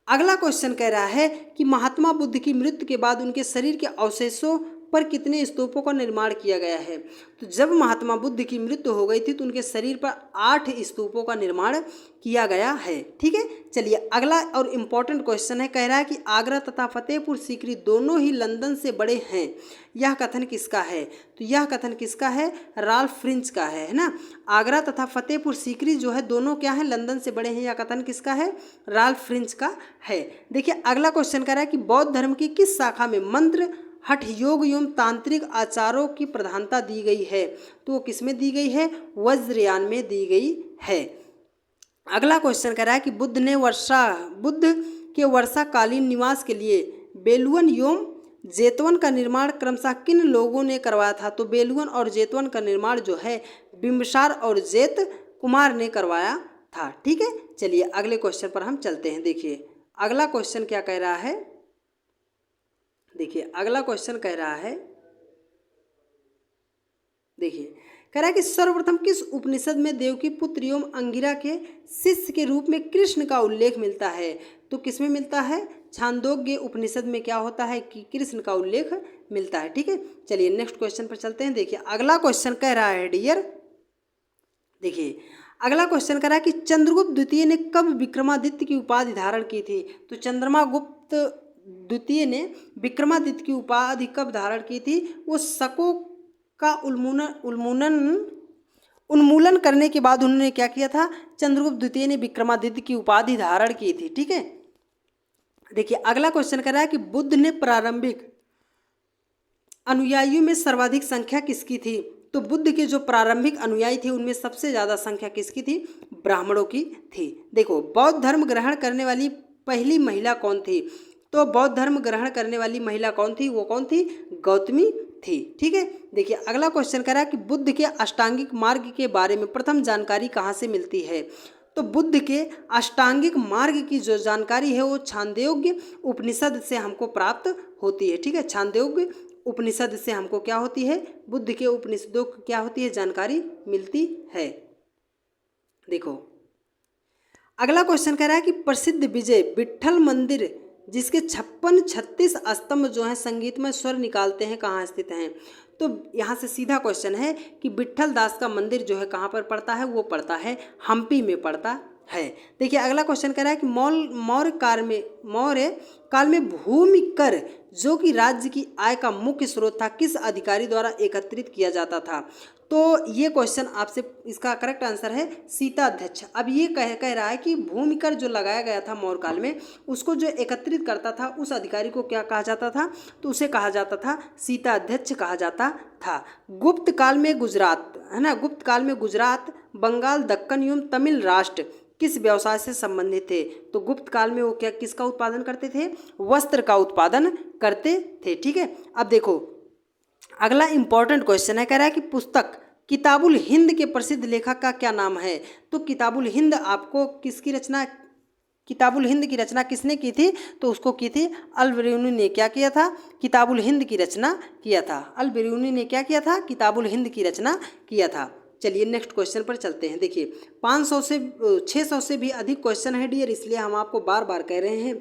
अगला क्वेश्चन कह रहा है कि महात्मा बुद्ध की मृत्यु के बाद उनके शरीर के अवशेषों पर कितने स्तूपों का निर्माण किया गया है? तो जब महात्मा बुद्ध की मृत्यु हो गई थी तो उनके शरीर पर 8 स्तूपों का निर्माण किया गया है, ठीक है। चलिए अगला और इम्पॉर्टेंट क्वेश्चन है, कह रहा है कि आगरा तथा फतेहपुर सीकरी दोनों ही लंदन से बड़े हैं, यह कथन किसका है? तो यह कथन किसका है? राल्फ फ्रिंच का है ना। आगरा तथा फतेहपुर सीकरी जो है दोनों क्या है? लंदन से बड़े हैं, यह कथन किसका है? राल्फ फ्रिंच का है। देखिए अगला क्वेश्चन कह रहा है कि बौद्ध धर्म की किस शाखा में मंत्र, हठ योग एवं तांत्रिक आचारों की प्रधानता दी गई है? तो वो किसमें दी गई है? वज्रयान में दी गई है। अगला क्वेश्चन कह रहा है कि बुद्ध के वर्षाकालीन निवास के लिए बेलुवन एवं जेतवन का निर्माण क्रमशः किन लोगों ने करवाया था? तो बेलुवन और जेतवन का निर्माण जो है बिंबिसार और जेत कुमार ने करवाया था, ठीक है। चलिए अगले क्वेश्चन पर हम चलते हैं। देखिए अगला क्वेश्चन क्या कह रहा है? देखिए अगला क्वेश्चन कह रहा है, देखिए कह रहा है कि सर्वप्रथम किस उपनिषद में देवकी पुत्र एवं अंगिरा के शिष्य के रूप में कृष्ण का उल्लेख मिलता है? तो किसमें मिलता है? छांदोग्य उपनिषद में क्या होता है कि कृष्ण का उल्लेख मिलता है, ठीक है। चलिए नेक्स्ट क्वेश्चन पर चलते हैं। देखिए अगला क्वेश्चन कह रहा है डियर, देखिए अगला क्वेश्चन कह रहा है कि चंद्रगुप्त द्वितीय ने कब विक्रमादित्य की उपाधि धारण की थी? तो चंद्रमागुप्त द्वितीय ने विक्रमादित्य की उपाधि कब धारण की थी? वो शकों का उन्मूलन करने के बाद उन्होंने क्या किया था? चंद्रगुप्त द्वितीय ने विक्रमादित्य की उपाधि धारण की थी, ठीक है। देखिए अगला क्वेश्चन कर रहा है कि बुद्ध ने प्रारंभिक अनुयायियों में सर्वाधिक संख्या किसकी थी? तो बुद्ध के जो प्रारंभिक अनुयायी थे उनमें सबसे ज़्यादा संख्या किसकी थी? ब्राह्मणों की थी। देखो बौद्ध धर्म ग्रहण करने वाली पहली महिला कौन थी? तो बौद्ध धर्म ग्रहण करने वाली महिला कौन थी? वो कौन थी? गौतमी थी। ठीक है, देखिए अगला क्वेश्चन कह रहा है कि बुद्ध के अष्टांगिक मार्ग के बारे में प्रथम जानकारी कहाँ से मिलती है? तो बुद्ध के अष्टांगिक मार्ग की जो जानकारी है वो छांदोग्य उपनिषद से हमको प्राप्त होती है। ठीक है, छांदोग्य उपनिषद से हमको क्या होती है? बुद्ध के उपनिषदों की क्या होती है? जानकारी मिलती है। देखो अगला क्वेश्चन कह रहा है कि प्रसिद्ध विजय विट्ठल मंदिर जिसके 36 स्तंभ जो है संगीतमय स्वर निकालते हैं कहाँ स्थित हैं? तो यहाँ से सीधा क्वेश्चन है कि विट्ठल दास का मंदिर जो है कहाँ पर पड़ता है? वो पड़ता है हम्पी में पड़ता है। देखिए अगला क्वेश्चन कह रहा है कि मौर्य काल में भूमि कर जो कि राज्य की आय का मुख्य स्रोत था किस अधिकारी द्वारा एकत्रित किया जाता था? तो ये क्वेश्चन आपसे, इसका करेक्ट आंसर है सीताध्यक्ष। अब ये कह रहा है कि भूमि कर जो लगाया गया था मौर्य काल में उसको जो एकत्रित करता था उस अधिकारी को क्या कहा जाता था? तो उसे कहा जाता था सीताध्यक्ष कहा जाता था। गुप्त काल में गुजरात, है ना, गुप्त काल में गुजरात, बंगाल, दक्कन एवं तमिल राष्ट्र किस व्यवसाय से संबंधित थे? तो गुप्त काल में वो क्या किसका उत्पादन करते थे? वस्त्र का उत्पादन करते थे। ठीक है, अब देखो अगला इंपॉर्टेंट क्वेश्चन है, कह रहा है कि पुस्तक किताबुल हिंद के प्रसिद्ध लेखक का क्या नाम है? तो किताबुल हिंद आपको किसकी रचना, किताबुल हिंद की रचना किसने की थी? तो उसको की थी अल बिरूनी ने। क्या किया था? किताबुल हिंद की रचना किया था। अल बिरूनी ने क्या किया था? किताबुल हिंद की रचना किया था। चलिए नेक्स्ट क्वेश्चन पर चलते हैं। देखिए 600 से भी अधिक क्वेश्चन है डियर, इसलिए हम आपको बार बार कह रहे हैं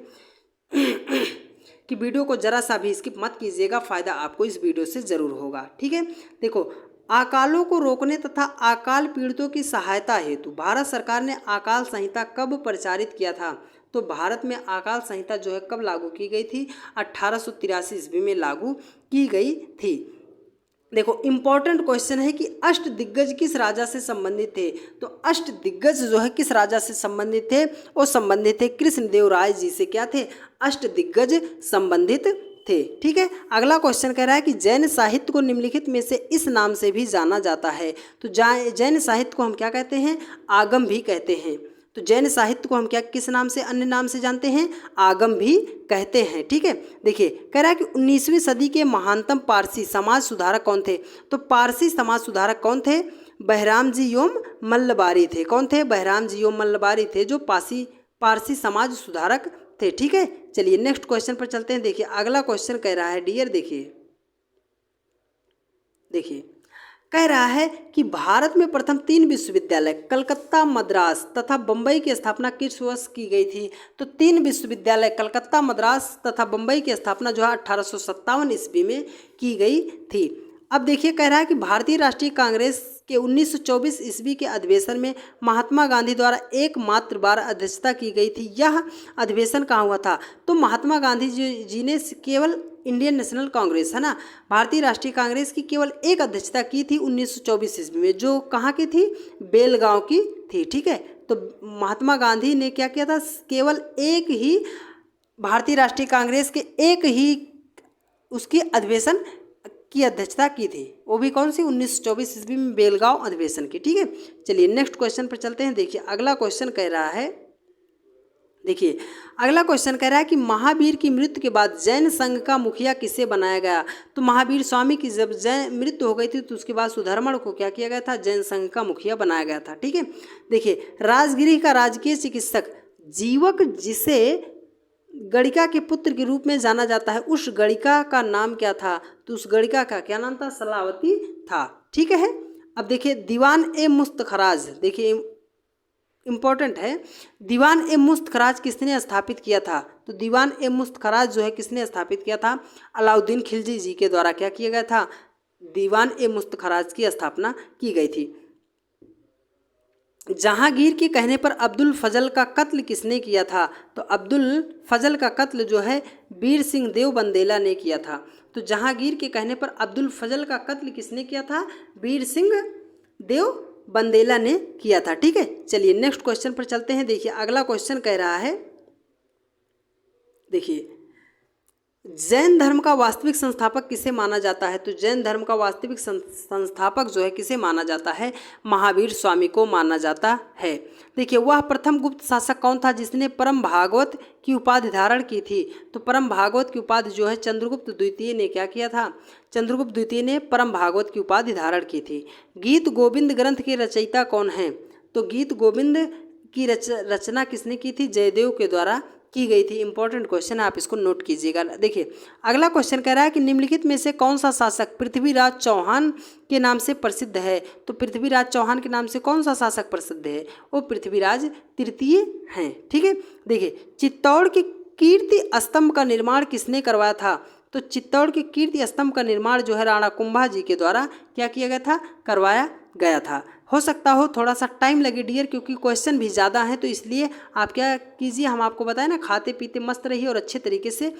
कि वीडियो को जरा सा भी स्किप मत कीजिएगा, फ़ायदा आपको इस वीडियो से ज़रूर होगा। ठीक है, देखो अकालों को रोकने तथा अकाल पीड़ितों की सहायता हेतु भारत सरकार ने अकाल संहिता कब प्रचारित किया था? तो भारत में अकाल संहिता जो है कब लागू की गई थी? 1883 ईस्वी में लागू की गई थी। देखो इंपॉर्टेंट क्वेश्चन है कि अष्ट दिग्गज किस राजा से संबंधित थे? तो अष्ट दिग्गज जो है किस राजा से संबंधित थे? वो संबंधित थे कृष्णदेव राय जी से। क्या थे? अष्ट दिग्गज संबंधित थे। ठीक है, अगला क्वेश्चन कह रहा है कि जैन साहित्य को निम्नलिखित में से इस नाम से भी जाना जाता है। तो जैन साहित्य को हम क्या कहते हैं? आगम भी कहते हैं। तो जैन साहित्य को हम क्या किस नाम से, अन्य नाम से जानते हैं? आगम भी कहते हैं। ठीक है, देखिए कह रहा है कि 19वीं सदी के महानतम पारसी समाज सुधारक कौन थे? तो पारसी समाज सुधारक कौन थे? बहराम जी योम मल्लबारी थे। कौन थे? बहराम जी योम मल्लबारी थे जो पारसी समाज सुधारक थे। ठीक है, चलिए नेक्स्ट क्वेश्चन पर चलते हैं। देखिए अगला क्वेश्चन कह रहा है डियर, देखिए कह रहा है कि भारत में प्रथम 3 विश्वविद्यालय कलकत्ता, मद्रास तथा बम्बई की स्थापना किस वर्ष की गई थी? तो 3 विश्वविद्यालय कलकत्ता, मद्रास तथा बम्बई की स्थापना जो है 1857 ईस्वी में की गई थी। अब देखिए कह रहा है कि भारतीय राष्ट्रीय कांग्रेस के 1924 ईस्वी के अधिवेशन में महात्मा गांधी द्वारा एकमात्र बार अध्यक्षता की गई थी। यह अधिवेशन कहाँ हुआ था? तो महात्मा गांधी जी ने केवल इंडियन नेशनल कांग्रेस, है ना, भारतीय राष्ट्रीय कांग्रेस की केवल एक अध्यक्षता की थी 1924 ईस्वी में, जो कहाँ की थी? बेलगांव की थी। ठीक है, तो महात्मा गांधी ने क्या किया था? केवल एक ही भारतीय राष्ट्रीय कांग्रेस के एक ही उसकी अधिवेशन की अध्यक्षता की थी, वो भी कौन सी? 1924 ईस्वी में बेलगांव अधिवेशन की। ठीक है, चलिए नेक्स्ट क्वेश्चन पर चलते हैं। देखिए अगला क्वेश्चन कह रहा है, देखिए अगला क्वेश्चन कह रहा है कि महावीर की मृत्यु के बाद जैन संघ का मुखिया किसे बनाया गया? तो महावीर स्वामी की जब जैन मृत्यु हो गई थी तो उसके बाद सुधर्मण को क्या किया गया था? जैन संघ का मुखिया बनाया गया था। ठीक है, देखिए राजगिरी का राजकीय चिकित्सक जीवक जिसे गणिका के पुत्र के रूप में जाना जाता है, उस गणिका का नाम क्या था? तो उस गणिका का क्या नाम था? सलावती था। ठीक है, अब देखिए दीवान ए मुस्तखराज, देखिए इंपॉर्टेंट है, दीवान ए मुस्तखराज किसने स्थापित किया था? तो दीवान ए मुस्तखराज जो है किसने स्थापित किया था? अलाउद्दीन खिलजी जी के द्वारा क्या किया गया था? दीवान ए मुस्तखराज की स्थापना की गई थी। जहांगीर के कहने पर अब्दुल फजल का कत्ल किसने किया था? तो अब्दुल फजल का कत्ल जो है वीर सिंह देव बंदेला ने किया था। तो जहांगीर के कहने पर अब्दुल फजल का कत्ल किसने किया था? वीर सिंह देव बंदेला ने किया था। ठीक है, चलिए नेक्स्ट क्वेश्चन पर चलते हैं। देखिए अगला क्वेश्चन कह रहा है देखिए, जैन धर्म का वास्तविक संस्थापक किसे माना जाता है? तो जैन धर्म का वास्तविक संस्थापक जो है किसे माना जाता है? महावीर स्वामी को माना जाता है। देखिए, वह प्रथम गुप्त शासक कौन था जिसने परम भागवत की उपाधि धारण की थी? तो परम भागवत की उपाधि जो है चंद्रगुप्त द्वितीय ने क्या किया था? चंद्रगुप्त द्वितीय ने परम भागवत की उपाधि धारण की थी। गीत गोविंद ग्रंथ के रचयिता कौन है? तो गीत गोविंद की रचना किसने की थी? जयदेव के द्वारा की गई थी। इंपॉर्टेंट क्वेश्चन है, आप इसको नोट कीजिएगा। देखिए, अगला क्वेश्चन कह रहा है कि निम्नलिखित में से कौन सा शासक पृथ्वीराज चौहान के नाम से प्रसिद्ध है? तो पृथ्वीराज चौहान के नाम से कौन सा शासक प्रसिद्ध है? वो पृथ्वीराज तृतीय हैं। ठीक है, देखिए, चित्तौड़ के कीर्ति स्तंभ का निर्माण किसने करवाया था? तो चित्तौड़ के कीर्ति स्तंभ का निर्माण जो है राणा कुंभा जी के द्वारा क्या किया गया था? करवाया गया था। हो सकता हो थोड़ा सा टाइम लगे डियर, क्योंकि क्वेश्चन भी ज़्यादा हैं, तो इसलिए आप क्या कीजिए, हम आपको बताएं ना, खाते पीते मस्त रहिए और अच्छे तरीके से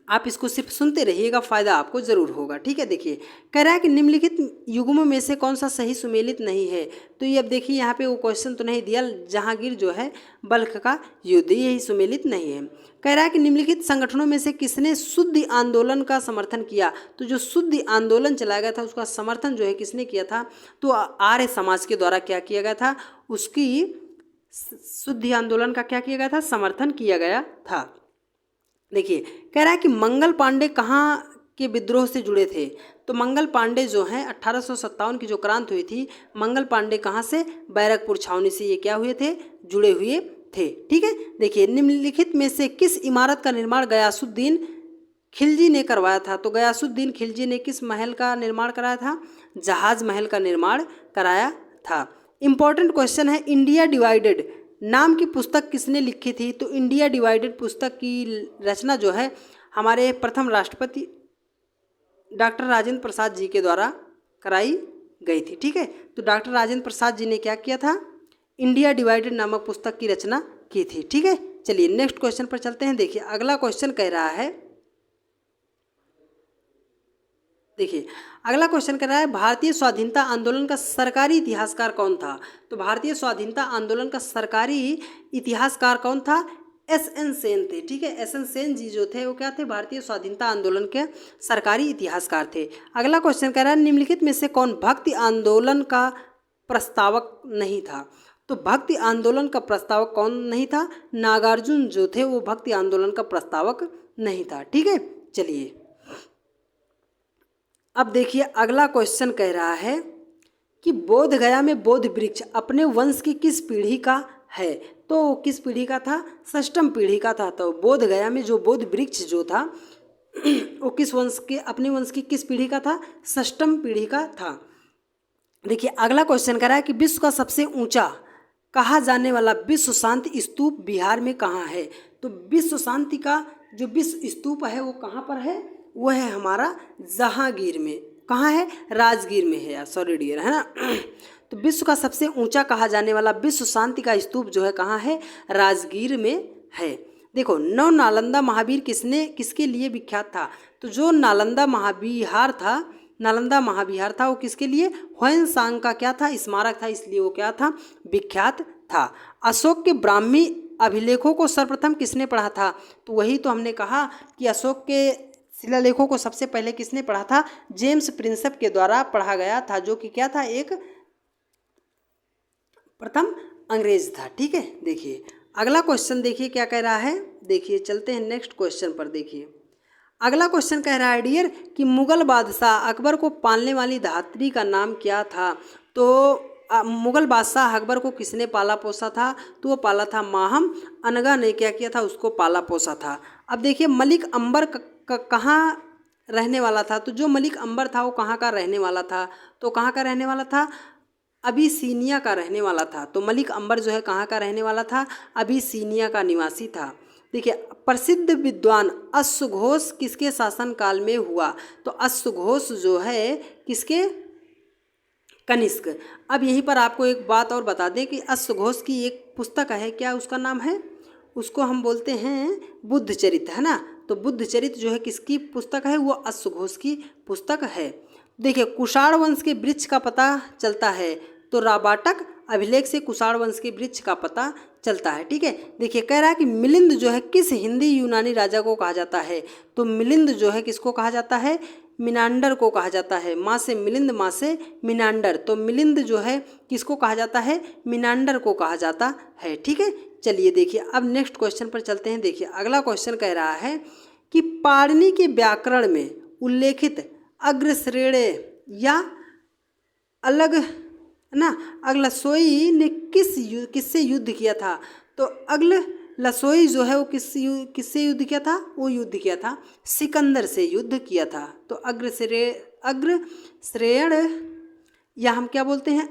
आप इसको सिर्फ सुनते रहिएगा, फ़ायदा आपको ज़रूर होगा। ठीक है, देखिए, कह रहा है कि निम्नलिखित युग्मों में से कौन सा सही सुमेलित नहीं है? तो ये अब देखिए, यहाँ पे वो क्वेश्चन तो नहीं दिया, जहांगीर जो है बल्ख का युद्ध, यही सुमेलित नहीं है। कह रहा है कि निम्नलिखित संगठनों में से किसने शुद्धि आंदोलन का समर्थन किया? तो जो शुद्धि आंदोलन चलाया गया था उसका समर्थन जो है किसने किया था? तो आर्य समाज के द्वारा क्या किया गया था? उसकी शुद्धि आंदोलन का क्या किया गया था? समर्थन किया गया था। देखिए, कह रहा है कि मंगल पांडे कहाँ के विद्रोह से जुड़े थे? तो मंगल पांडे जो हैं 1857 की जो क्रांति हुई थी, मंगल पांडे कहाँ से? बैरकपुर छावनी से ये क्या हुए थे? जुड़े हुए थे। ठीक है, देखिए, निम्नलिखित में से किस इमारत का निर्माण गयासुद्दीन खिलजी ने करवाया था? तो गयासुद्दीन खिलजी ने किस महल का निर्माण कराया था? जहाज महल का निर्माण कराया था। इंपॉर्टेंट क्वेश्चन है, इंडिया डिवाइडेड नाम की पुस्तक किसने लिखी थी? तो इंडिया डिवाइडेड पुस्तक की रचना जो है हमारे प्रथम राष्ट्रपति डॉक्टर राजेंद्र प्रसाद जी के द्वारा कराई गई थी। ठीक है, तो डॉक्टर राजेंद्र प्रसाद जी ने क्या किया था? इंडिया डिवाइडेड नामक पुस्तक की रचना की थी। ठीक है, चलिए नेक्स्ट क्वेश्चन पर चलते हैं। देखिए, अगला क्वेश्चन कह रहा है, देखिए, अगला क्वेश्चन कह रहा है भारतीय स्वाधीनता आंदोलन का सरकारी इतिहासकार कौन था? तो भारतीय स्वाधीनता आंदोलन का सरकारी इतिहासकार कौन था? एस.एन. सेन थे। ठीक है, एस.एन. सेन जी जो थे वो क्या थे? भारतीय स्वाधीनता आंदोलन के सरकारी इतिहासकार थे। अगला क्वेश्चन कह रहा है निम्नलिखित में से कौन भक्ति आंदोलन का प्रस्तावक नहीं था? तो भक्ति आंदोलन का प्रस्तावक कौन नहीं था? नागार्जुन जो थे वो भक्ति आंदोलन का प्रस्तावक नहीं था। ठीक है, चलिए अब देखिए, अगला क्वेश्चन कह रहा है कि बोध गया में बोध वृक्ष अपने वंश की किस पीढ़ी का है? तो किस पीढ़ी का था? षष्ठम पीढ़ी का था। तो बोध गया में जो बोध वृक्ष जो था वो किस वंश के, अपने वंश की किस पीढ़ी का था? षष्ठम पीढ़ी का था। देखिए, अगला क्वेश्चन कह रहा है कि विश्व का सबसे ऊंचा कहा जाने वाला विश्व शांति स्तूप बिहार में कहाँ है? तो विश्व शांति का जो विश्व स्तूप है वो कहाँ पर है? वो है हमारा जहांगीर में। कहाँ है? राजगीर में है, सॉरी डियर, है ना। तो विश्व का सबसे ऊंचा कहा जाने वाला विश्व शांति का स्तूप जो है कहाँ है? राजगीर में है। देखो, नव नालंदा महावीर किसके लिए विख्यात था? तो जो नालंदा महाविहार था वो किसके लिए? ह्वेन-सांग का क्या था? स्मारक था, इसलिए वो क्या था? विख्यात था। अशोक के ब्राह्मी अभिलेखों को सर्वप्रथम किसने पढ़ा था? तो वही तो हमने कहा कि अशोक के शिलालेखों को सबसे पहले किसने पढ़ा था? जेम्स प्रिंसेप के द्वारा पढ़ा गया था, जो कि क्या था? एक प्रथम अंग्रेज था। ठीक है, देखिए अगला क्वेश्चन देखिए क्या कह रहा है। देखिए, चलते हैं नेक्स्ट क्वेश्चन पर। देखिए, अगला क्वेश्चन कह रहा है डियर कि मुगल बादशाह अकबर को पालने वाली धात्री का नाम क्या था? तो मुगल बादशाह अकबर को किसने पाला पोसा था? तो वो पाला था माहम अनगा ने क्या किया था? उसको पाला पोसा था। अब देखिए, मलिक अंबर कहाँ रहने वाला था? तो जो मलिक अंबर था वो कहाँ का रहने वाला था? तो कहाँ का रहने वाला था? अबिसीनिया का रहने वाला था। तो मलिक अंबर जो है कहाँ का रहने वाला था? अबिसीनिया का निवासी था। देखिए, प्रसिद्ध विद्वान अश्वघोष किसके शासनकाल में हुआ? तो अश्वघोष जो है किसके? कनिष्क। अब यहीं पर आपको एक बात और बता दें कि अश्वघोष की एक पुस्तक है, क्या उसका नाम है? उसको हम बोलते हैं बुद्ध चरित, है ना। तो बुद्ध चरित जो है किसकी पुस्तक है? वो अश्वघोष की पुस्तक है। देखिए, कुषाण वंश के वृक्ष का पता चलता है। तो राबाटक अभिलेख से कुषाण वंश के वृक्ष का पता चलता है। ठीक है, देखिए कह रहा है कि मिलिंद जो है किस हिंदी यूनानी राजा को कहा जाता है। तो मिलिंद जो है किसको कहा जाता है, मिनांडर को कहा जाता है। माँ से मिलिंद, माँ से मिनांडर, तो मिलिंद जो है किसको कहा जाता है, मिनांडर को कहा जाता है। ठीक है, चलिए देखिए अब नेक्स्ट क्वेश्चन पर चलते हैं। देखिए अगला क्वेश्चन कह रहा है कि पाणिनि के व्याकरण में उल्लेखित अग्रश्रेणी या अलग ना अगलसोई ने किससे युद्ध किया था। तो अगलसोई जो है वो किससे युद्ध किया था, वो युद्ध किया था सिकंदर से युद्ध किया था। तो अग्रश्रेण या हम क्या बोलते हैं,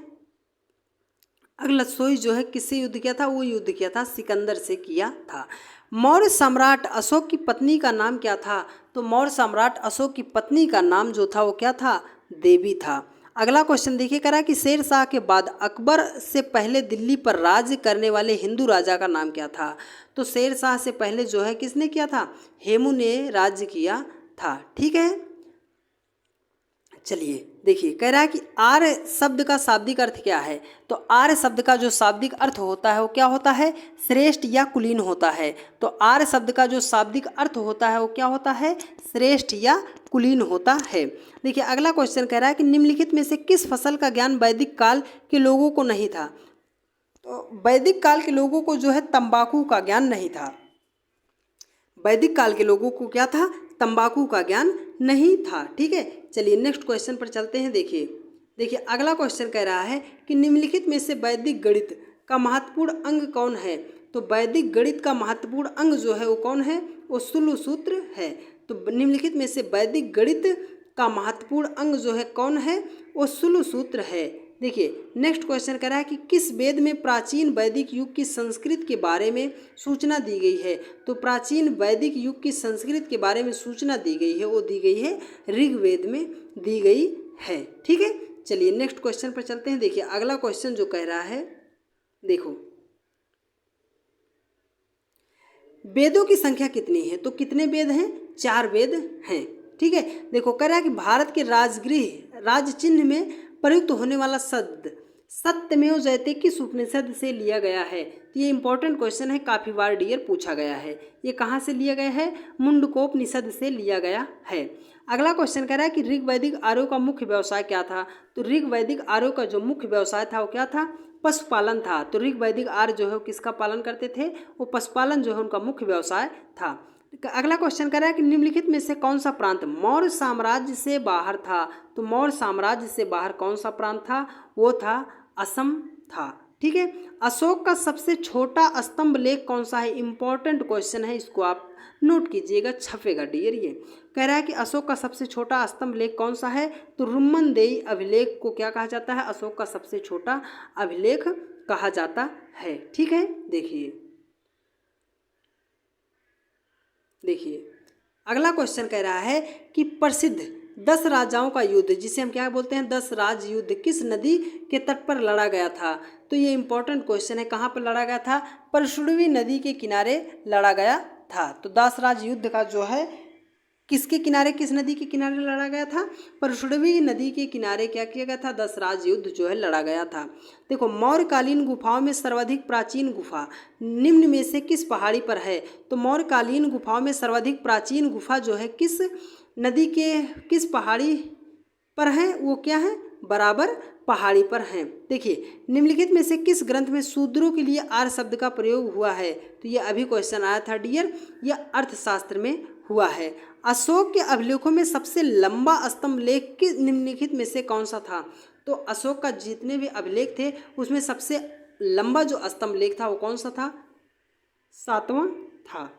अगलसोई जो है किससे युद्ध किया था, वो युद्ध किया था सिकंदर से किया था। मौर्य सम्राट अशोक की पत्नी का नाम क्या था। तो मौर्य सम्राट अशोक की पत्नी का नाम जो था वो क्या था, देवी था। अगला क्वेश्चन देखिए कह रहा है कि शेर शाह के बाद अकबर से पहले दिल्ली पर राज्य करने वाले हिंदू राजा का नाम क्या था। तो शेर शाह से पहले जो है किसने किया था, हेमू ने राज्य किया था। ठीक है, चलिए देखिए कह रहा है कि आर्य शब्द का शाब्दिक अर्थ क्या है। तो आर्य शब्द का जो शाब्दिक अर्थ होता है वो क्या होता है, श्रेष्ठ या कुलीन होता है। तो आर्य शब्द का जो शाब्दिक अर्थ होता है वो क्या होता है, श्रेष्ठ या कुलीन होता है। देखिए अगला क्वेश्चन कह रहा है कि निम्नलिखित में से किस फसल का ज्ञान वैदिक काल के लोगों को नहीं था। तो वैदिक काल के लोगों को जो है तंबाकू का ज्ञान नहीं था। वैदिक काल के लोगों को क्या था, तंबाकू का ज्ञान नहीं था। ठीक है, चलिए नेक्स्ट क्वेश्चन पर चलते हैं। देखिए अगला क्वेश्चन कह रहा है कि निम्नलिखित में से वैदिक गणित का महत्वपूर्ण अंग कौन है। तो वैदिक गणित का महत्वपूर्ण अंग जो है वो कौन है, वो शुल्ब सूत्र है। तो निम्नलिखित में से वैदिक गणित का महत्वपूर्ण अंग जो है कौन है, वो शुल्ब सूत्र है। देखिए नेक्स्ट क्वेश्चन कह रहा है कि किस वेद में प्राचीन वैदिक युग की संस्कृत के बारे में सूचना दी गई है। तो प्राचीन वैदिक युग की संस्कृत के बारे में सूचना दी गई है, वो दी गई है ऋग्वेद में दी गई है। ठीक है, चलिए नेक्स्ट क्वेश्चन पर चलते हैं। देखिए अगला क्वेश्चन जो कह रहा है, देखो वेदों की संख्या कितनी है। तो कितने वेद हैं, 4 वेद हैं। ठीक है, देखो कह रहा है कि भारत के राजगृह राज चिन्ह में प्रयुक्त होने वाला शब्द सत्यमेव जयते किस उपनिषद से लिया गया है। तो ये इंपॉर्टेंट क्वेश्चन है, काफ़ी बार डियर पूछा गया है। ये कहाँ से लिया गया है, मुंडकोपनिषद से लिया गया है। अगला क्वेश्चन कह रहा है कि ऋग्वैदिक आर्यों का मुख्य व्यवसाय क्या था। तो ऋग्वैदिक आर्यों का जो मुख्य व्यवसाय था वो क्या था, पशुपालन था। तो ऋग्वैदिक आर्य जो है वो किसका पालन करते थे, वो पशुपालन जो है उनका मुख्य व्यवसाय था। अगला क्वेश्चन कर रहा है कि निम्नलिखित में से कौन सा प्रांत मौर्य साम्राज्य से बाहर था। तो मौर्य साम्राज्य से बाहर कौन सा प्रांत था, वो था असम था। ठीक है, अशोक का सबसे छोटा स्तंभ लेख कौन सा है। इंपॉर्टेंट क्वेश्चन है, इसको आप नोट कीजिएगा, छपेगा डियर। ये कह रहा है कि अशोक का सबसे छोटा स्तंभ लेख कौन सा है। तो रुम्मनदेई अभिलेख को क्या कहा जाता है, अशोक का सबसे छोटा अभिलेख कहा जाता है। ठीक है, देखिए अगला क्वेश्चन कह रहा है कि प्रसिद्ध 10 राजाओं का युद्ध, जिसे हम क्या बोलते हैं, 10 राज युद्ध, किस नदी के तट पर लड़ा गया था। तो ये इंपॉर्टेंट क्वेश्चन है, कहाँ पर लड़ा गया था, परशुड़वी नदी के किनारे लड़ा गया था। तो 10 राज युद्ध का जो है किसके किनारे, किस नदी के किनारे लड़ा गया था, परशुड़वी नदी के किनारे क्या किया गया था, 10 राज युद्ध जो है लड़ा गया था। देखो मौर्यकालीन गुफाओं में सर्वाधिक प्राचीन गुफा निम्न में से किस पहाड़ी पर है। तो मौर्यकालीन गुफाओं में सर्वाधिक प्राचीन गुफा जो है किस नदी के किस पहाड़ी पर है, वो क्या है, बराबर पहाड़ी पर हैं। देखिए निम्नलिखित में से किस ग्रंथ में शूद्रों के लिए आर्य शब्द का प्रयोग हुआ है। तो ये अभी क्वेश्चन आया था डियर, यह अर्थशास्त्र में हुआ है। अशोक के अभिलेखों में सबसे लंबा स्तंभ लेख किस निम्नलिखित में से कौन सा था। तो अशोक का जितने भी अभिलेख थे उसमें सबसे लंबा जो स्तंभ लेख था वो कौन सा था, 7वां था।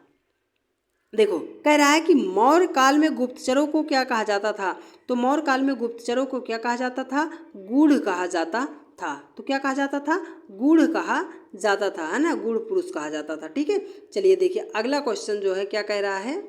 देखो कह रहा है कि मौर्य काल में गुप्तचरों को क्या कहा जाता था। तो मौर्य काल में गुप्तचरों को क्या कहा जाता था, गूढ़ कहा जाता था। तो क्या कहा जाता था, गूढ़ कहा जाता था, है ना, गूढ़ पुरुष कहा जाता था। ठीक है, चलिए देखिए अगला क्वेश्चन जो है क्या कह रहा है,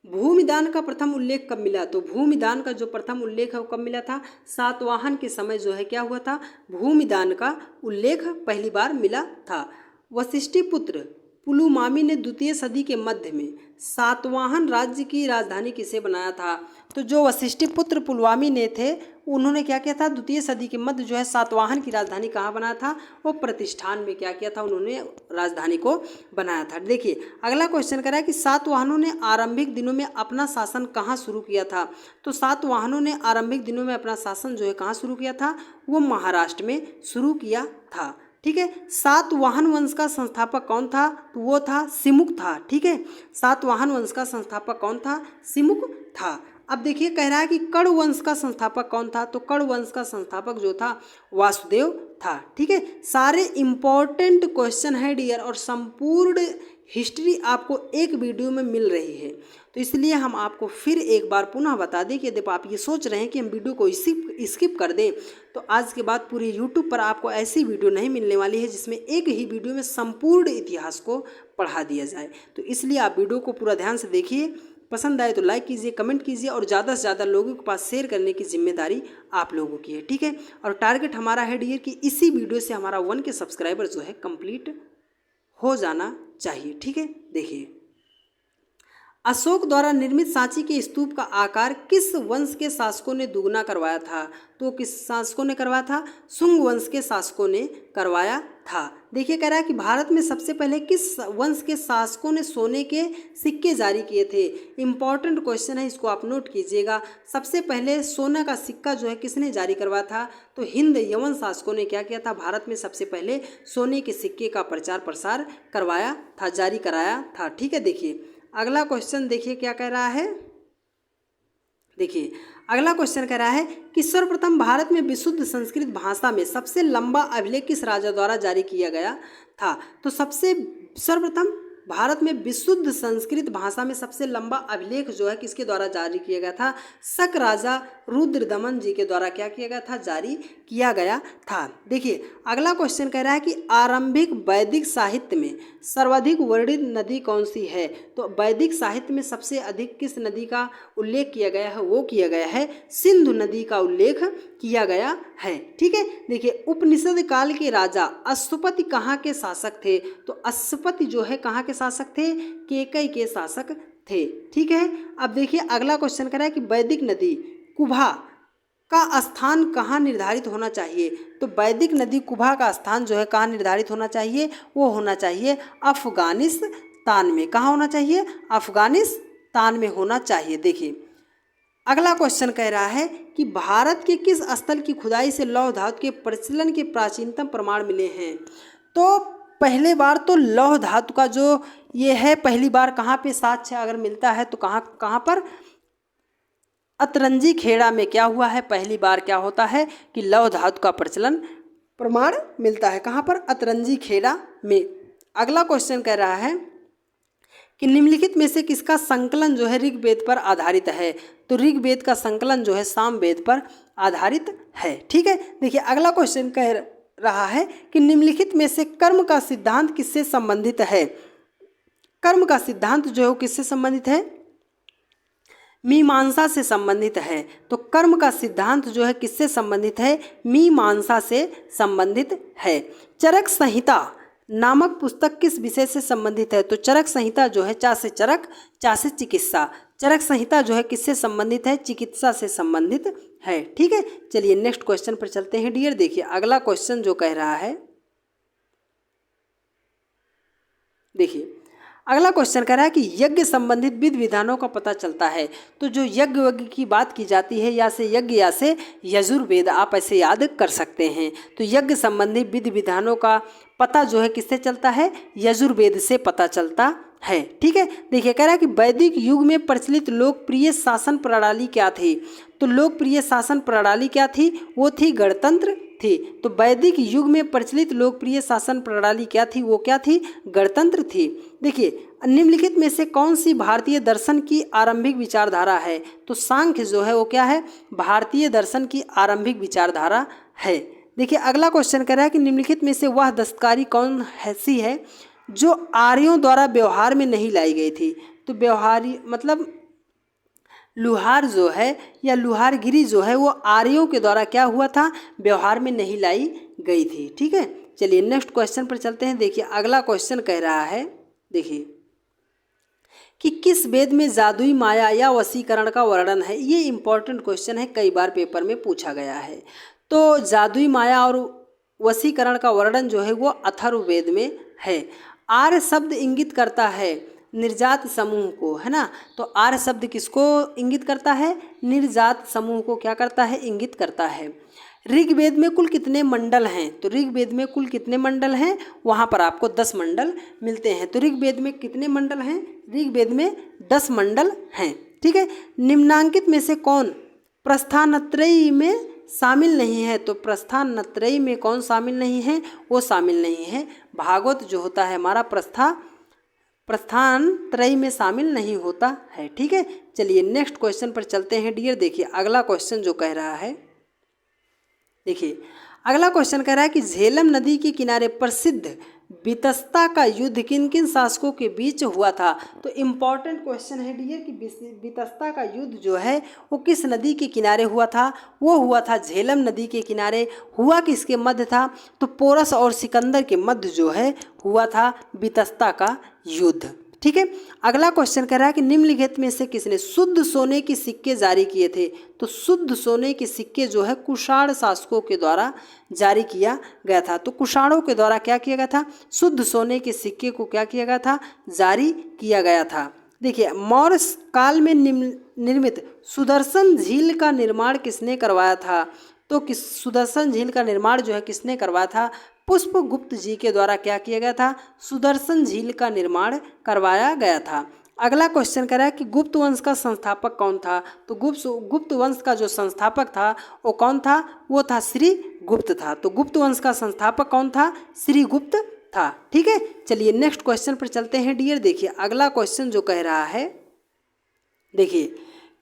भूमिदान का प्रथम उल्लेख कब मिला। तो भूमिदान का जो प्रथम उल्लेख है वो कब मिला था, सातवाहन के समय जो है क्या हुआ था, भूमिदान का उल्लेख पहली बार मिला था। वशिष्ठी पुत्र पुलुमामी ने द्वितीय सदी के मध्य में सातवाहन राज्य की राजधानी किसे बनाया था। तो जो वशिष्ठी पुत्र पुलुमामी ने थे उन्होंने क्या किया था, द्वितीय सदी के मध्य जो है सातवाहन की राजधानी कहाँ बनाया था, वो प्रतिष्ठान में क्या किया था, उन्होंने राजधानी को बनाया था। देखिए अगला क्वेश्चन करा है कि सातवाहनों ने आरंभिक दिनों में अपना शासन कहाँ शुरू किया था। तो सातवाहनों ने आरंभिक दिनों में अपना शासन जो है कहाँ शुरू किया था, वो महाराष्ट्र में शुरू किया था। ठीक है, सातवाहन वंश का संस्थापक कौन था, तो वो था सिमुक था। ठीक है, सातवाहन वंश का संस्थापक कौन था, सिमुक था। अब देखिए कह रहा है कि कण वंश का संस्थापक कौन था, तो कण वंश का संस्थापक जो था वासुदेव था। ठीक है, सारे इंपॉर्टेंट क्वेश्चन है डियर और संपूर्ण हिस्ट्री आपको एक वीडियो में मिल रही है। तो इसलिए हम आपको फिर एक बार पुनः बता दें कि यदि आप ये सोच रहे हैं कि हम वीडियो को स्किप कर दें, तो आज के बाद पूरे यूट्यूब पर आपको ऐसी वीडियो नहीं मिलने वाली है जिसमें एक ही वीडियो में संपूर्ण इतिहास को पढ़ा दिया जाए। तो इसलिए आप वीडियो को पूरा ध्यान से देखिए, पसंद आए तो लाइक कीजिए, कमेंट कीजिए और ज़्यादा से ज़्यादा लोगों के पास शेयर करने की जिम्मेदारी आप लोगों की है। ठीक है, और टारगेट हमारा है डियर कि इसी वीडियो से हमारा 1 के सब्सक्राइबर जो है कंप्लीट हो जाना चाहिए। ठीक है, देखिए अशोक द्वारा निर्मित सांची के स्तूप का आकार किस वंश के शासकों ने दुगना करवाया था, तो किस शासकों ने करवाया था, शुंग वंश के शासकों ने करवाया था। देखिए कह रहा है कि भारत में सबसे पहले किस वंश के शासकों ने सोने के सिक्के जारी किए थे। इंपॉर्टेंट क्वेश्चन है, इसको आप नोट कीजिएगा। सबसे पहले सोना का सिक्का जो है किसने जारी करवाया था, तो हिंद यवन शासकों ने क्या किया था, भारत में सबसे पहले सोने के सिक्के का प्रचार प्रसार करवाया था, जारी कराया था। ठीक है, देखिए अगला क्वेश्चन देखिए क्या कह रहा है। देखिए अगला क्वेश्चन कह रहा है कि सर्वप्रथम भारत में विशुद्ध संस्कृत भाषा में सबसे लंबा अभिलेख किस राजा द्वारा जारी किया गया था। तो सर्वप्रथम भारत में विशुद्ध संस्कृत भाषा में सबसे लंबा अभिलेख जो है किसके द्वारा जारी किया गया था, शक राजा रुद्रदमन जी के द्वारा क्या किया गया था, जारी किया गया था। देखिए अगला क्वेश्चन कह रहा है कि आरंभिक वैदिक साहित्य में सर्वाधिक वर्णित नदी कौन सी है। तो वैदिक साहित्य में सबसे अधिक किस नदी का उल्लेख किया गया है, वो किया गया है सिंधु नदी का उल्लेख किया गया है। ठीक है, देखिए उपनिषद काल के राजा अश्वपति कहाँ के शासक थे, तो अश्वपति जो है कहाँ के शासक थे, केकई के शासक थे। ठीक है, अब देखिए अगला क्वेश्चन कर रहा है कि वैदिक नदी कुभा का स्थान कहाँ निर्धारित होना चाहिए। तो वैदिक नदी कुभा का स्थान जो है कहाँ निर्धारित होना चाहिए, वो होना चाहिए अफगानिस्तान में। कहाँ होना चाहिए, अफगानिस्तान में होना चाहिए। देखिए अगला क्वेश्चन कह रहा है कि भारत के किस स्थल की खुदाई से लौह धातु के प्रचलन के प्राचीनतम प्रमाण मिले हैं। तो पहले बार तो लौह धातु का जो ये है पहली बार कहाँ पे साक्ष्य अगर मिलता है तो कहाँ पर, अतरंजी खेड़ा में क्या हुआ है, पहली बार क्या होता है कि लौह धातु का प्रचलन प्रमाण मिलता है, कहाँ पर, अतरंजी खेड़ा में। अगला क्वेश्चन कह रहा है कि निम्नलिखित में से किसका संकलन जो है ऋग्वेद पर आधारित है। तो ऋग्वेद का संकलन जो है सामवेद पर आधारित है। ठीक है, देखिए अगला क्वेश्चन कह रहा है कि निम्नलिखित में से कर्म का सिद्धांत किससे संबंधित है। कर्म का सिद्धांत जो है वो किससे संबंधित है, मीमांसा से संबंधित है। तो कर्म का सिद्धांत जो है किससे संबंधित है, मीमांसा से संबंधित है। चरक संहिता नामक पुस्तक किस विषय से संबंधित है। तो चरक संहिता जो है चा से चरक, चा से चिकित्सा, चरक संहिता जो है किससे संबंधित है, चिकित्सा से संबंधित है। ठीक है, चलिए नेक्स्ट क्वेश्चन पर चलते हैं डियर। देखिए अगला क्वेश्चन जो कह रहा है, देखिए अगला क्वेश्चन कह रहा है कि यज्ञ संबंधित विधि विधानों का पता चलता है। तो जो यज्ञ की बात की जाती है या से यज्ञ या से यजुर्वेद, आप ऐसे याद कर सकते हैं। तो यज्ञ संबंधी विधि विधानों का पता जो है किससे चलता है, यजुर्वेद से पता चलता है। ठीक है, देखिए कह रहा है कि वैदिक युग में प्रचलित लोकप्रिय शासन प्रणाली क्या थी। तो लोकप्रिय शासन प्रणाली क्या थी, वो थी गणतंत्र थी। तो वैदिक युग में प्रचलित लोकप्रिय शासन प्रणाली क्या थी, वो क्या थी, गणतंत्र थी। देखिए निम्नलिखित में से कौन सी भारतीय दर्शन की आरंभिक विचारधारा है। तो सांख्य जो है वो क्या है, भारतीय दर्शन की आरंभिक विचारधारा है। देखिए अगला क्वेश्चन कह रहा है कि निम्नलिखित में से वह दस्तकारी कौन ऐसी है जो आर्यों द्वारा व्यवहार में नहीं लाई गई थी। तो व्यवहारी मतलब लुहार जो है या लुहारगिरी जो है वो आर्यों के द्वारा क्या हुआ था, व्यवहार में नहीं लाई गई थी। ठीक है, चलिए नेक्स्ट क्वेश्चन पर चलते हैं। देखिए अगला क्वेश्चन कह रहा है, देखिए कि किस वेद में जादुई माया या वशीकरण का वर्णन है। ये इंपॉर्टेंट क्वेश्चन है, कई बार पेपर में पूछा गया है। तो जादुई माया और वशीकरण का वर्णन जो है वो अथर्ववेद में है। आर्य शब्द इंगित करता है निर्जात समूह को, है ना। तो आर्य शब्द किसको इंगित करता है? निर्जात समूह को क्या करता है? इंगित करता है। ऋग्वेद में कुल कितने मंडल हैं? तो ऋग्वेद में कुल कितने मंडल हैं? वहाँ पर आपको 10 मंडल मिलते हैं। तो ऋग्वेद में कितने मंडल हैं? ऋग्वेद में 10 मंडल हैं। ठीक है। निम्नांकित में से कौन प्रस्थानत्रयी में शामिल नहीं है? तो प्रस्थानत्रयी में कौन शामिल नहीं है? वो शामिल नहीं है भागवत जो होता है हमारा प्रस्थानत्रयी में शामिल नहीं होता है। ठीक है। चलिए नेक्स्ट क्वेश्चन पर चलते हैं डियर। देखिए अगला क्वेश्चन जो कह रहा है, देखिए अगला क्वेश्चन कह रहा है कि झेलम नदी के किनारे प्रसिद्ध वितस्ता का युद्ध किन किन शासकों के बीच हुआ था? तो इम्पॉर्टेंट क्वेश्चन है डियर कि वितस्ता का युद्ध जो है वो किस नदी के किनारे हुआ था? वो हुआ था झेलम नदी के किनारे। हुआ किसके मध्य था? तो पोरस और सिकंदर के मध्य जो है हुआ था वितस्ता का युद्ध। ठीक है। अगला क्वेश्चन कह रहा है कि निम्नलिखित में से किसने शुद्ध सोने के सिक्के जारी किए थे? तो शुद्ध सोने के सिक्के जो है कुषाण शासकों के द्वारा जारी किया गया था। तो कुषाणों के द्वारा क्या किया गया था? शुद्ध सोने के सिक्के को क्या किया गया था? जारी किया गया था। देखिए मौर्य काल में निर्मित सुदर्शन झील का निर्माण किसने करवाया था? तो सुदर्शन झील का निर्माण जो है किसने करवाया था? पुष्पगुप्त जी के द्वारा क्या किया गया था? सुदर्शन झील का निर्माण करवाया गया था। अगला क्वेश्चन कह रहा है कि गुप्त वंश का संस्थापक कौन था? तो गुप्त वंश का जो संस्थापक था वो कौन था? वो था श्री गुप्त था। तो गुप्त वंश का संस्थापक कौन था? श्री गुप्त था। ठीक है। चलिए नेक्स्ट क्वेश्चन पर चलते हैं डियर। देखिए अगला क्वेश्चन जो कह रहा है, देखिए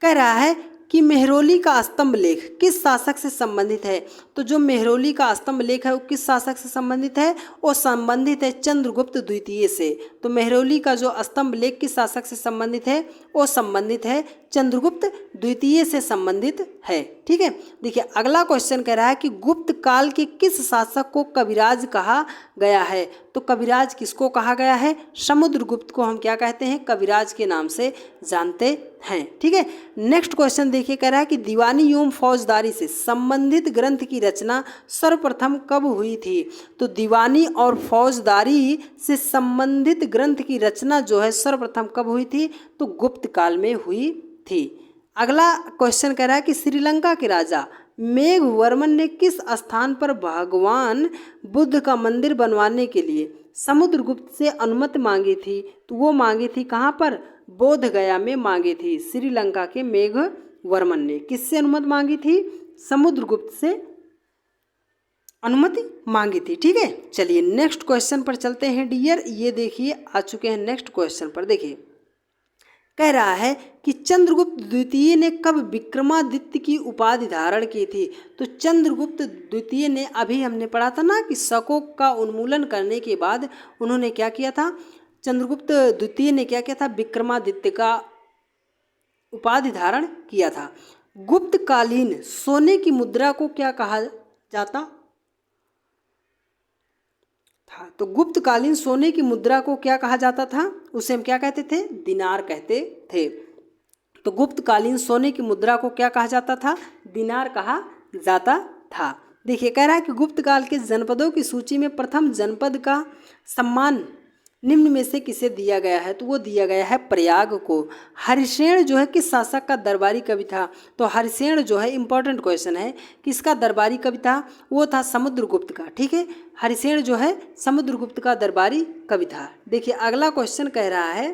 कह रहा है कि मेहरौली का स्तंभ लेख किस शासक से संबंधित है? तो जो मेहरौली का स्तंभ लेख है वो किस शासक से संबंधित है? वो संबंधित है चंद्रगुप्त द्वितीय से। तो मेहरौली का जो स्तंभ लेख किस शासक से संबंधित है? वो संबंधित है चंद्रगुप्त द्वितीय से संबंधित है। ठीक है। देखिए अगला क्वेश्चन कह रहा है कि गुप्त काल के किस शासक को कविराज कहा गया है? तो कविराज किसको कहा गया है? समुद्रगुप्त को हम क्या कहते हैं? कविराज के नाम से जानते हैं। ठीक है। नेक्स्ट क्वेश्चन देखिए कह रहा है कि दीवानी एवं फौजदारी से संबंधित ग्रंथ की रचना सर्वप्रथम कब हुई थी? तो दीवानी और फौजदारी से संबंधित ग्रंथ की रचना जो है सर्वप्रथम कब हुई थी? तो गुप्त काल में हुई थी। अगला क्वेश्चन कह रहा है कि श्रीलंका के राजा मेघवर्मन ने किस स्थान पर भगवान बुद्ध का मंदिर बनवाने के लिए समुद्रगुप्त से अनुमति मांगी थी? तो वो मांगी थी कहाँ पर? बोध गया में मांगी थी। श्रीलंका के मेघवर्मन ने किससे अनुमति मांगी थी? समुद्रगुप्त से अनुमति मांगी थी। ठीक है। चलिए नेक्स्ट क्वेश्चन पर चलते हैं डियर। ये देखिए आ चुके हैं नेक्स्ट क्वेश्चन पर। देखिए कह रहा है कि चंद्रगुप्त द्वितीय ने कब विक्रमादित्य की उपाधि धारण की थी? तो चंद्रगुप्त द्वितीय ने, अभी हमने पढ़ा था ना कि शकों का उन्मूलन करने के बाद उन्होंने क्या किया था? चंद्रगुप्त द्वितीय ने क्या किया था? विक्रमादित्य का उपाधि धारण किया था। गुप्तकालीन सोने की मुद्रा को क्या कहा जाता था? तो गुप्तकालीन सोने की मुद्रा को क्या कहा जाता था? उसे हम क्या कहते थे? दिनार कहते थे। तो गुप्तकालीन सोने की मुद्रा को क्या कहा जाता था? दिनार कहा जाता था। देखिए कह रहा है कि गुप्त काल के जनपदों की सूची में प्रथम जनपद का सम्मान निम्न में से किसे दिया गया है? तो वो दिया गया है प्रयाग को। हरिसेन जो है किस शासक का दरबारी कवि था? तो हरिसेन जो है इंपॉर्टेंट क्वेश्चन है, किसका दरबारी कवि था? वो था समुद्रगुप्त का। ठीक है। हरिसेन जो है समुद्रगुप्त का दरबारी कवि था। देखिए अगला क्वेश्चन कह रहा है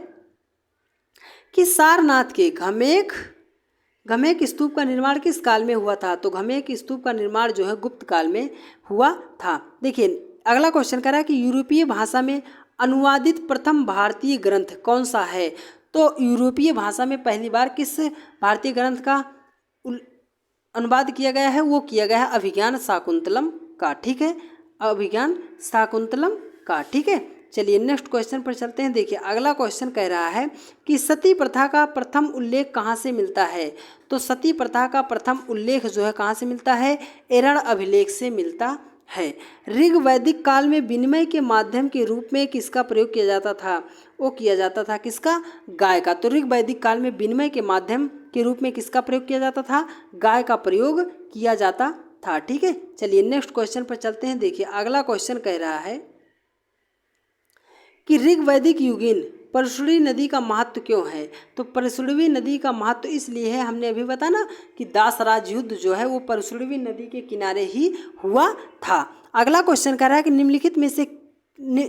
कि सारनाथ के घमेक स्तूप का निर्माण किस काल में हुआ था? तो घमेक स्तूप का निर्माण जो है गुप्त काल में हुआ था। देखिए अगला क्वेश्चन कह रहा है कि यूरोपीय भाषा में अनुवादित प्रथम भारतीय ग्रंथ कौन सा है? तो यूरोपीय भाषा में पहली बार किस भारतीय ग्रंथ का अनुवाद किया गया है? वो किया गया है अभिज्ञान शाकुंतलम का। ठीक है। अभिज्ञान शाकुंतलम का। ठीक है। चलिए नेक्स्ट क्वेश्चन पर चलते हैं। देखिए अगला क्वेश्चन कह रहा है कि सती प्रथा का प्रथम उल्लेख कहाँ से मिलता है? तो सती प्रथा का प्रथम उल्लेख जो है कहाँ से मिलता है? एरण अभिलेख से मिलता है। ऋग वैदिक काल में विनिमय के माध्यम के रूप में किसका प्रयोग किया जाता था? वो किया जाता था किसका? गाय का। तो ऋग वैदिक काल में विनिमय के माध्यम के रूप में किसका प्रयोग किया जाता था? गाय का प्रयोग किया जाता था। ठीक है, चलिए नेक्स्ट क्वेश्चन पर चलते हैं। देखिए अगला क्वेश्चन कह रहा है कि ऋग वैदिक युगीन परशुड़ी नदी का महत्व क्यों है? तो परशुड़ी नदी का महत्व इसलिए है, हमने अभी बताया ना कि दासराज युद्ध जो है वो परशुड़ी नदी के किनारे ही हुआ था। अगला क्वेश्चन कह रहा है कि निम्नलिखित में से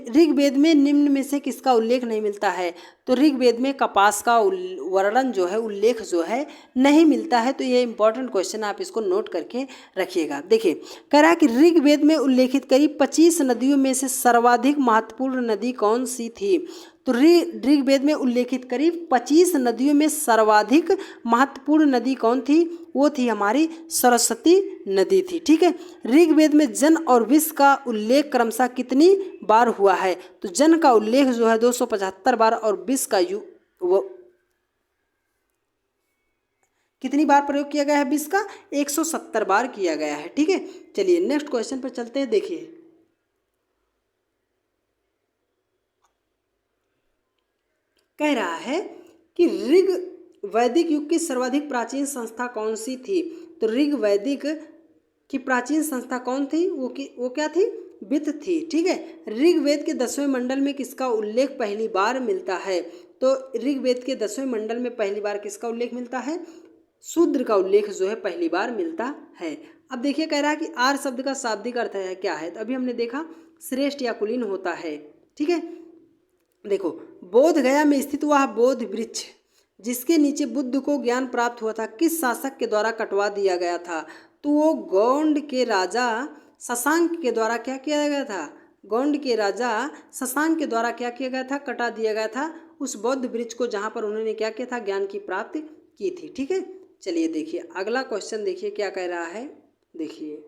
ऋग्वेद में निम्न में से किसका उल्लेख नहीं मिलता है? तो ऋग्वेद में कपास का वर्णन जो है, उल्लेख जो है नहीं मिलता है। तो ये इंपॉर्टेंट क्वेश्चन, आप इसको नोट करके रखिएगा। देखिए कह रहा है कि ऋग्वेद में उल्लेखित करीब 25 नदियों में से सर्वाधिक महत्वपूर्ण नदी कौन सी थी? तो ऋग्वेद में उल्लेखित करीब 25 नदियों में सर्वाधिक महत्वपूर्ण नदी कौन थी? वो थी हमारी सरस्वती नदी थी। ठीक है, ऋग्वेद में जन और विष का उल्लेख क्रमशः कितनी बार हुआ है? तो जन का उल्लेख जो है 275 बार और विष का वो कितनी बार प्रयोग किया गया है? विष का 170 बार किया गया है। ठीक है, चलिए नेक्स्ट क्वेश्चन पर चलते हैं। देखिए कह रहा है कि ऋग वैदिक युग की सर्वाधिक प्राचीन संस्था कौन सी थी? तो ऋग वैदिक की प्राचीन संस्था कौन थी? वो क्या थी? वित्त थी। ठीक है, ऋग्वेद के 10वें मंडल में किसका उल्लेख पहली बार मिलता है? तो ऋग्वेद के 10वें मंडल में पहली बार किसका उल्लेख मिलता है? शूद्र का उल्लेख जो है पहली बार मिलता है। अब देखिए कह रहा है कि आर्य शब्द का शाब्दिक अर्थ है क्या है? तो अभी हमने देखा श्रेष्ठ या कुलीन होता है। ठीक है, देखो बोध गया में स्थित वह बोध वृक्ष जिसके नीचे बुद्ध को ज्ञान प्राप्त हुआ था किस शासक के द्वारा कटवा दिया गया था? तो वो गौंड के राजा शशांक के द्वारा क्या किया गया था? गौंड के राजा शशांक के द्वारा क्या किया गया था? कटा दिया गया था उस बौद्ध वृक्ष को, जहाँ पर उन्होंने क्या किया था? ज्ञान की प्राप्ति की थी। ठीक है, चलिए देखिए अगला क्वेश्चन देखिए क्या कह रहा है। देखिए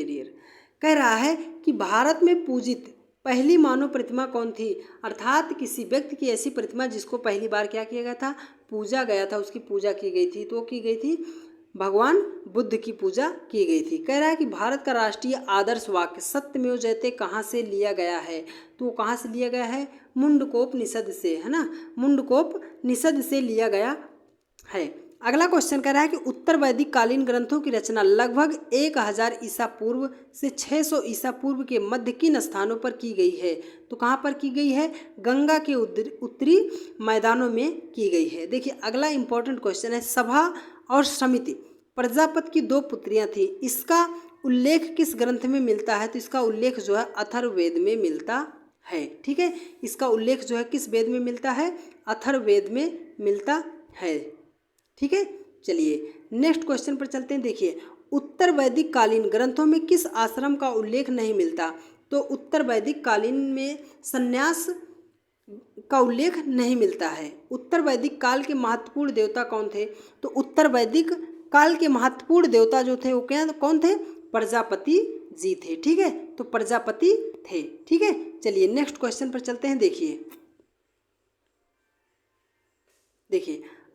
डियर कह रहा है कि भारत में पूजित पहली मानव प्रतिमा कौन थी? अर्थात किसी व्यक्ति की ऐसी प्रतिमा जिसको पहली बार क्या किया गया था? पूजा गया था, उसकी पूजा की गई थी। तो की गई थी भगवान बुद्ध की पूजा की गई थी। कह रहा है कि भारत का राष्ट्रीय आदर्श वाक्य सत्यमेव जयते कहाँ से लिया गया है? तो कहाँ से लिया गया है? मुंडकोपनिषद से, है ना, मुंडकोपनिषद से लिया गया है। अगला क्वेश्चन कह रहा है कि उत्तर वैदिक कालीन ग्रंथों की रचना लगभग 1000 ईसा पूर्व से 600 ईसा पूर्व के मध्य किन स्थानों पर की गई है? तो कहाँ पर की गई है? गंगा के उत्तरी मैदानों में की गई है। देखिए अगला इंपॉर्टेंट क्वेश्चन है, सभा और समिति प्रजापति की 2 पुत्रियां थी, इसका उल्लेख किस ग्रंथ में मिलता है? तो इसका उल्लेख जो है अथर्ववेद में मिलता है। ठीक है, इसका उल्लेख जो है किस वेद में मिलता है? अथर्ववेद में मिलता है। ठीक है, चलिए नेक्स्ट क्वेश्चन पर चलते हैं। देखिए उत्तर वैदिक कालीन ग्रंथों में किस आश्रम का उल्लेख नहीं मिलता? तो उत्तर वैदिक कालीन में संन्यास का उल्लेख नहीं मिलता है। उत्तर वैदिक काल के महत्वपूर्ण देवता कौन थे? तो उत्तर वैदिक काल के महत्वपूर्ण देवता जो थे वो क्या कौन थे? प्रजापति जी थे। ठीक है, तो प्रजापति थे। ठीक है, चलिए नेक्स्ट क्वेश्चन पर चलते हैं। देखिए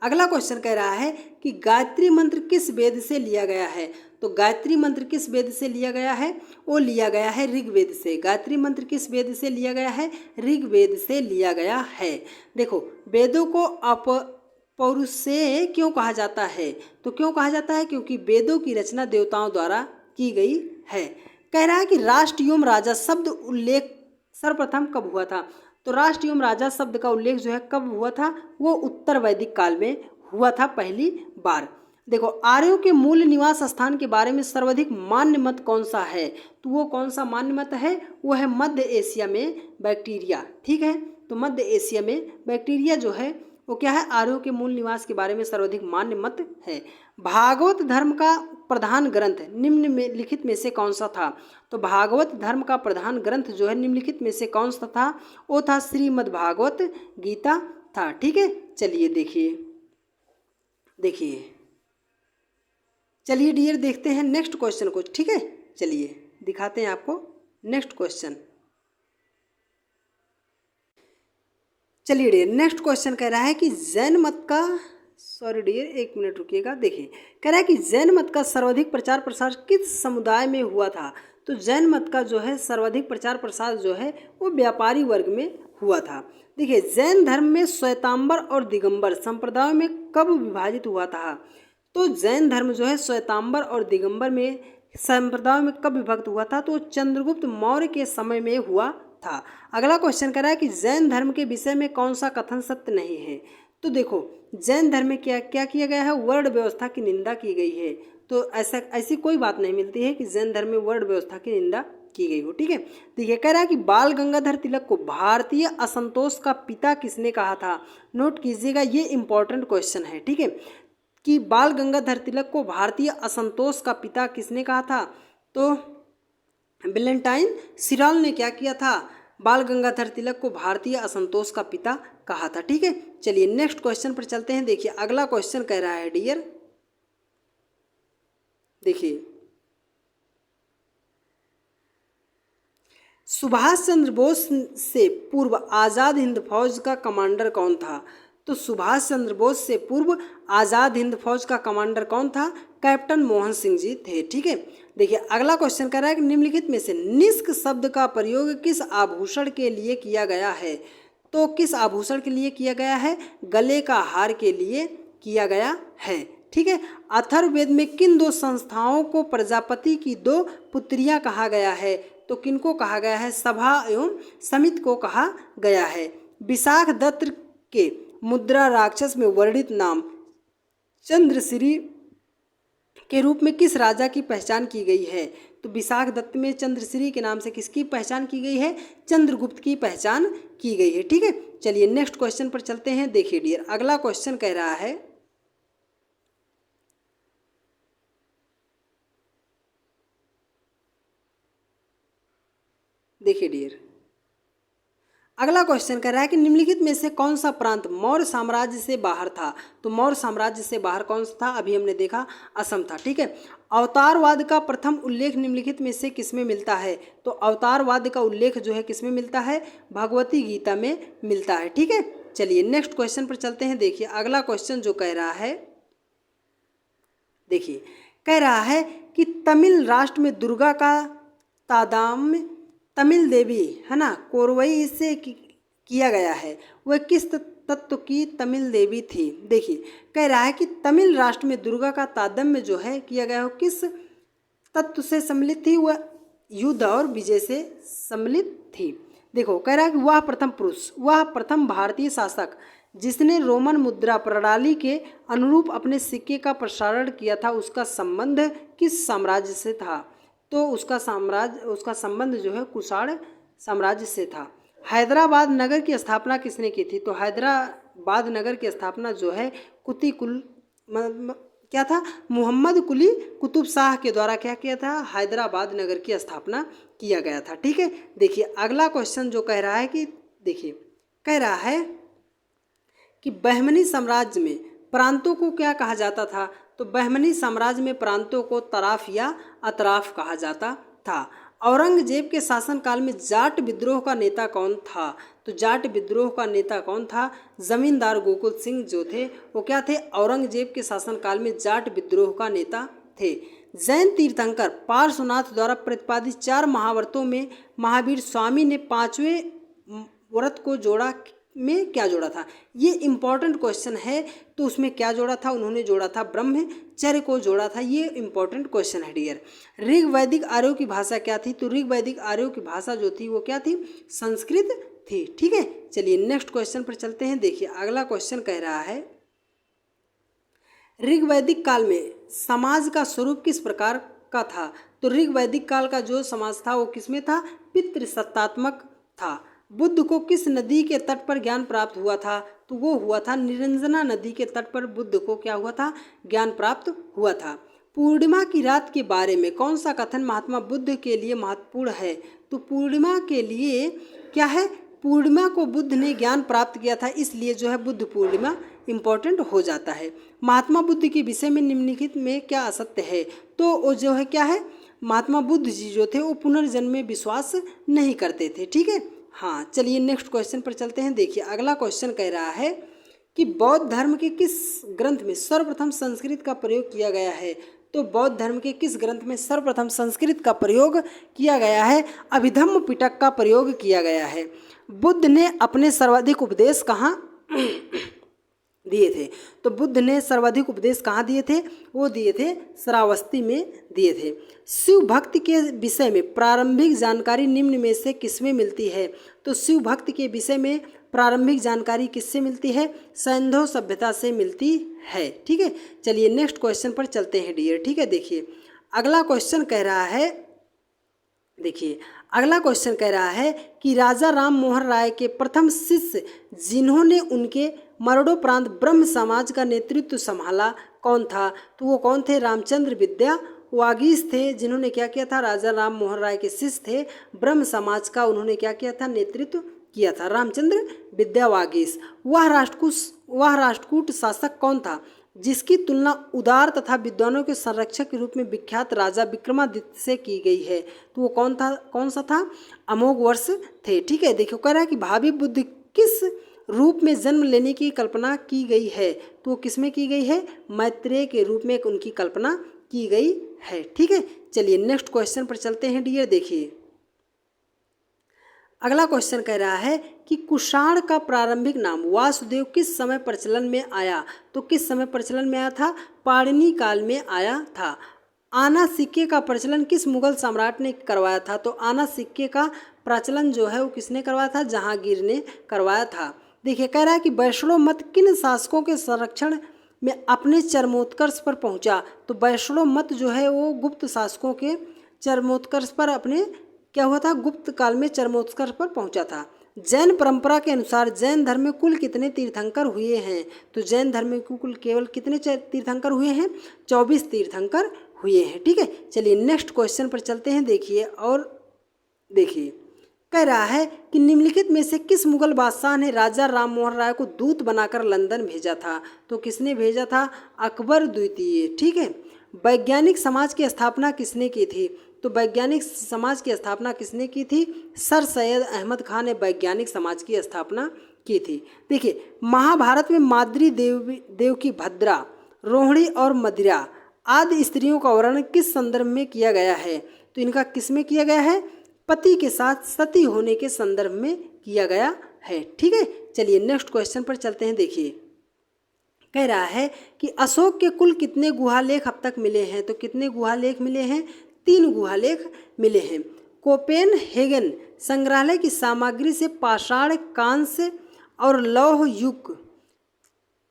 अगला क्वेश्चन कह रहा है कि गायत्री मंत्र किस वेद से लिया गया है? तो गायत्री मंत्र किस वेद से लिया गया है? वो लिया गया है ऋग्वेद से। गायत्री मंत्र किस वेद से लिया गया है? ऋग्वेद से लिया गया है। देखो वेदों को अपौरुषेय क्यों कहा जाता है? तो क्यों कहा जाता है? क्योंकि वेदों की रचना देवताओं द्वारा की गई है। कह रहा है कि राष्ट्र एवं राजा शब्द उल्लेख सर्वप्रथम कब हुआ था? तो राष्ट्र एवं राजा शब्द का उल्लेख जो है कब हुआ था? वो उत्तर वैदिक काल में हुआ था पहली बार। देखो आर्यों के मूल निवास स्थान के बारे में सर्वाधिक मान्य मत कौन सा है? तो वो कौन सा मान्य मत है? वो है मध्य एशिया में बैक्टीरिया। ठीक है, तो मध्य एशिया में बैक्टीरिया जो है वो क्या है? आर्यों के मूल निवास के बारे में सर्वाधिक मान्य मत है। भागवत धर्म का प्रधान ग्रंथ निम्न में लिखित में से कौन सा था? तो भागवत धर्म का प्रधान ग्रंथ जो है निम्नलिखित में से कौन सा था? वो था श्रीमद् भागवत गीता था। ठीक है, चलिए देखिए चलिए डियर देखते हैं नेक्स्ट क्वेश्चन को। ठीक है, चलिए दिखाते हैं आपको नेक्स्ट क्वेश्चन। चलिए डियर नेक्स्ट क्वेश्चन कह रहा है कि जैन मत का सॉरी डियर, एक मिनट रुकिएगा। देखिए कह रहा है कि जैन मत का सर्वाधिक प्रचार प्रसार किस समुदाय में हुआ था। तो जैन मत का जो है सर्वाधिक प्रचार प्रसार जो है वो व्यापारी वर्ग में हुआ था। देखिए जैन धर्म में श्वेतांबर और दिगंबर संप्रदायों में कब विभाजित हुआ था। तो जैन धर्म जो है श्वेतांबर और दिगंबर में संप्रदायों में कब विभक्त हुआ था। तो चंद्रगुप्त मौर्य के समय में हुआ था। अगला क्वेश्चन कह रहा है कि जैन धर्म के विषय में कौन सा कथन सत्य नहीं है। तो देखो जैन धर्म में क्या क्या किया गया है, वर्ण व्यवस्था की निंदा की गई है। तो ऐसी कोई बात नहीं मिलती है कि जैन धर्म में वर्ण व्यवस्था की निंदा की गई हो। ठीक है, देखिए कह रहा है कि बाल गंगाधर तिलक को भारतीय असंतोष का पिता किसने कहा था। नोट कीजिएगा, ये इंपॉर्टेंट क्वेश्चन है। ठीक है, कि बाल गंगाधर तिलक को भारतीय असंतोष का पिता किसने कहा था। तो वैलेंटाइन सिराल ने क्या किया था, बाल गंगाधर तिलक को भारतीय असंतोष का पिता कहा था। ठीक है, चलिए नेक्स्ट क्वेश्चन पर चलते हैं। देखिए अगला क्वेश्चन कह रहा है डियर, देखिए सुभाष चंद्र बोस से पूर्व आज़ाद हिंद फौज का कमांडर कौन था। तो सुभाष चंद्र बोस से पूर्व आज़ाद हिंद फौज का कमांडर कौन था, कैप्टन मोहन सिंह जी थे। ठीक है, देखिए अगला क्वेश्चन कह रहा है कि निम्नलिखित में से निष्क शब्द का प्रयोग किस आभूषण के लिए किया गया है। तो किस आभूषण के लिए किया गया है, गले का हार के लिए किया गया है। ठीक है, अथर्ववेद में किन दो संस्थाओं को प्रजापति की दो पुत्रियां कहा गया है। तो किनको कहा गया है, सभा एवं समिति को कहा गया है। विशाख दत्त के मुद्रा राक्षस में वर्णित नाम चंद्रश्री के रूप में किस राजा की पहचान की गई है। तो विशाख दत्त में चंद्रश्री के नाम से किसकी पहचान की गई है, चंद्रगुप्त की पहचान की गई है। ठीक है, चलिए नेक्स्ट क्वेश्चन पर चलते हैं। देखिए डियर अगला क्वेश्चन कह रहा है, देखिए डियर अगला क्वेश्चन कर रहा है कि निम्नलिखित में से कौन सा प्रांत मौर्य साम्राज्य से बाहर था। तो मौर्य साम्राज्य से बाहर कौन सा था, अभी हमने देखा असम था। ठीक है, अवतारवाद का प्रथम उल्लेख निम्नलिखित में से किसमें मिलता है। तो अवतारवाद का उल्लेख जो है किसमें मिलता है, भगवती गीता में मिलता है। ठीक है, चलिए नेक्स्ट क्वेश्चन पर चलते हैं। देखिए अगला क्वेश्चन जो कह रहा है, देखिए कह रहा है कि तमिल राष्ट्र में दुर्गा का तादाम्य तमिल देवी है ना कोरवई से किया गया है, वह किस तत्व की तमिल देवी थी। देखिए कह रहा है कि तमिल राष्ट्र में दुर्गा का तादम्य जो है किया गया हो किस तत्व से सम्मिलित थी, वह युद्ध और विजय से सम्मिलित थी। देखो कह रहा है कि वह प्रथम पुरुष, वह प्रथम भारतीय शासक जिसने रोमन मुद्रा प्रणाली के अनुरूप अपने सिक्के का प्रसारण किया था, उसका संबंध किस साम्राज्य से था। तो उसका संबंध जो है कुषाण साम्राज्य से था। हैदराबाद नगर की स्थापना किसने की थी। तो हैदराबाद नगर की स्थापना जो है क्या था, मोहम्मद कुली कुतुब शाह के द्वारा क्या किया था, हैदराबाद नगर की स्थापना किया गया था। ठीक है, देखिए अगला क्वेश्चन जो कह रहा है कि देखिए कह रहा है कि बहमनी साम्राज्य में प्रांतों को क्या कहा जाता था। तो बहमनी साम्राज्य में प्रांतों को तराफ या अतराफ कहा जाता था। औरंगजेब के शासनकाल में जाट विद्रोह का नेता कौन था। तो जाट विद्रोह का नेता कौन था, जमींदार गोकुल सिंह जो थे वो क्या थे, औरंगजेब के शासनकाल में जाट विद्रोह का नेता थे। जैन तीर्थंकर पार्श्वनाथ द्वारा प्रतिपादित 4 महाव्रतों में महावीर स्वामी ने 5वें व्रत को जोड़ा में क्या जोड़ा था। ये इंपॉर्टेंट क्वेश्चन है, तो उसमें क्या जोड़ा था, उन्होंने जोड़ा था ब्रह्मचर्य को जोड़ा था। ये इंपॉर्टेंट क्वेश्चन है डियर। ऋग वैदिक आर्यों की भाषा क्या थी। तो ऋग वैदिक आर्यों की भाषा जो थी वो क्या थी, संस्कृत थी। ठीक है, चलिए नेक्स्ट क्वेश्चन पर चलते हैं। देखिए अगला क्वेश्चन कह रहा है, ऋग वैदिक काल में समाज का स्वरूप किस प्रकार का था। तो ऋग वैदिक काल का जो समाज था वो किसमें था, पितृसत्तात्मक था। बुद्ध को किस नदी के तट पर ज्ञान प्राप्त हुआ था। तो वो हुआ था निरंजना नदी के तट पर बुद्ध को क्या हुआ था, ज्ञान प्राप्त हुआ था। पूर्णिमा की रात के बारे में कौन सा कथन महात्मा बुद्ध के लिए महत्वपूर्ण है। तो पूर्णिमा के लिए क्या है, पूर्णिमा को बुद्ध ने ज्ञान प्राप्त किया था, इसलिए जो है बुद्ध पूर्णिमा इम्पोर्टेंट हो जाता है। महात्मा बुद्ध के विषय में निम्नलिखित में क्या असत्य है। तो वो जो है क्या है, महात्मा बुद्ध जी जो थे वो पुनर्जन्म में विश्वास नहीं करते थे। ठीक है, हाँ चलिए नेक्स्ट क्वेश्चन पर चलते हैं। देखिए अगला क्वेश्चन कह रहा है कि बौद्ध धर्म के किस ग्रंथ में सर्वप्रथम संस्कृत का प्रयोग किया गया है। तो बौद्ध धर्म के किस ग्रंथ में सर्वप्रथम संस्कृत का प्रयोग किया गया है? अभिधम्म पिटक का प्रयोग किया गया है। बुद्ध ने अपने सर्वाधिक उपदेश कहाँ दिए थे? तो बुद्ध ने सर्वाधिक उपदेश कहाँ दिए थे? वो दिए थे श्रावस्ती में दिए थे। शिव भक्ति के विषय में प्रारंभिक जानकारी निम्न में से किसमें मिलती है? तो शिव भक्ति के विषय में प्रारंभिक जानकारी किससे मिलती है? सिंधु सभ्यता से मिलती है। ठीक है, चलिए नेक्स्ट क्वेश्चन पर चलते हैं डियर। ठीक है, देखिए अगला क्वेश्चन कह रहा है, देखिए अगला क्वेश्चन कह रहा है कि राजा राम मोहन राय के प्रथम शिष्य जिन्होंने उनके मरणोपरांत ब्रह्म समाज का नेतृत्व संभाला कौन था? तो वो कौन थे? रामचंद्र विद्यावागीश थे, जिन्होंने क्या किया था? राजा राम मोहन राय के शिष्य थे, ब्रह्म समाज का उन्होंने क्या किया था? नेतृत्व किया था, रामचंद्र विद्यावागीश। वह राष्ट्रकूट शासक कौन था जिसकी तुलना उदार तथा विद्वानों के संरक्षक के रूप में विख्यात राजा विक्रमादित्य से की गई है? तो वो कौन सा था? अमोघवर्ष थे। ठीक है, देखो कह रहा है कि भावी बुद्ध किस रूप में जन्म लेने की कल्पना की गई है? तो वो किस में की गई है? मैत्रेय के रूप में उनकी कल्पना की गई है। ठीक है, चलिए नेक्स्ट क्वेश्चन पर चलते हैं डियर। देखिए अगला क्वेश्चन कह रहा है कि कुषाण का प्रारंभिक नाम वासुदेव किस समय प्रचलन में आया? तो किस समय प्रचलन में आया था? पाणिनि काल में आया था। आना सिक्के का प्रचलन किस मुगल सम्राट ने करवाया था? तो आना सिक्के का प्रचलन जो है वो किसने करवाया था? जहांगीर ने करवाया था। देखिए कह रहा है कि वैष्णव मत किन शासकों के संरक्षण में अपने चरमोत्कर्ष पर पहुंचा? तो वैष्णव मत जो है वो गुप्त शासकों के चरमोत्कर्ष पर अपने क्या हुआ था? गुप्त काल में चरमोत्कर्ष पर पहुंचा था। जैन परंपरा के अनुसार जैन धर्म में कुल कितने तीर्थंकर हुए हैं? तो जैन धर्म में कुल केवल कितने तीर्थंकर हुए हैं? 24 तीर्थंकर हुए हैं। ठीक है, चलिए नेक्स्ट क्वेश्चन पर चलते हैं। देखिए और देखिए कह रहा है कि निम्नलिखित में से किस मुगल बादशाह ने राजा राम मोहन राय को दूत बनाकर लंदन भेजा था? तो किसने भेजा था? अकबर द्वितीय। ठीक है, वैज्ञानिक समाज की स्थापना किसने की थी? तो वैज्ञानिक समाज की स्थापना किसने की थी? सर सैयद अहमद खान ने वैज्ञानिक समाज की स्थापना की थी। देखिए महाभारत में माद्री देवकी भद्रा, रोहिणी और मदिरा आदि स्त्रियों का वर्णन किस संदर्भ में किया गया है? तो इनका किस में किया गया है? पति के साथ सती होने के संदर्भ में किया गया है। ठीक है, चलिए नेक्स्ट क्वेश्चन पर चलते हैं। देखिए कह रहा है कि अशोक के कुल कितने गुहालेख अब तक मिले हैं? तो कितने गुहालेख मिले हैं? 3 गुहालेख मिले हैं। कोपेनहेगन संग्रहालय की सामग्री से पाषाण, कांस्य और लौह युग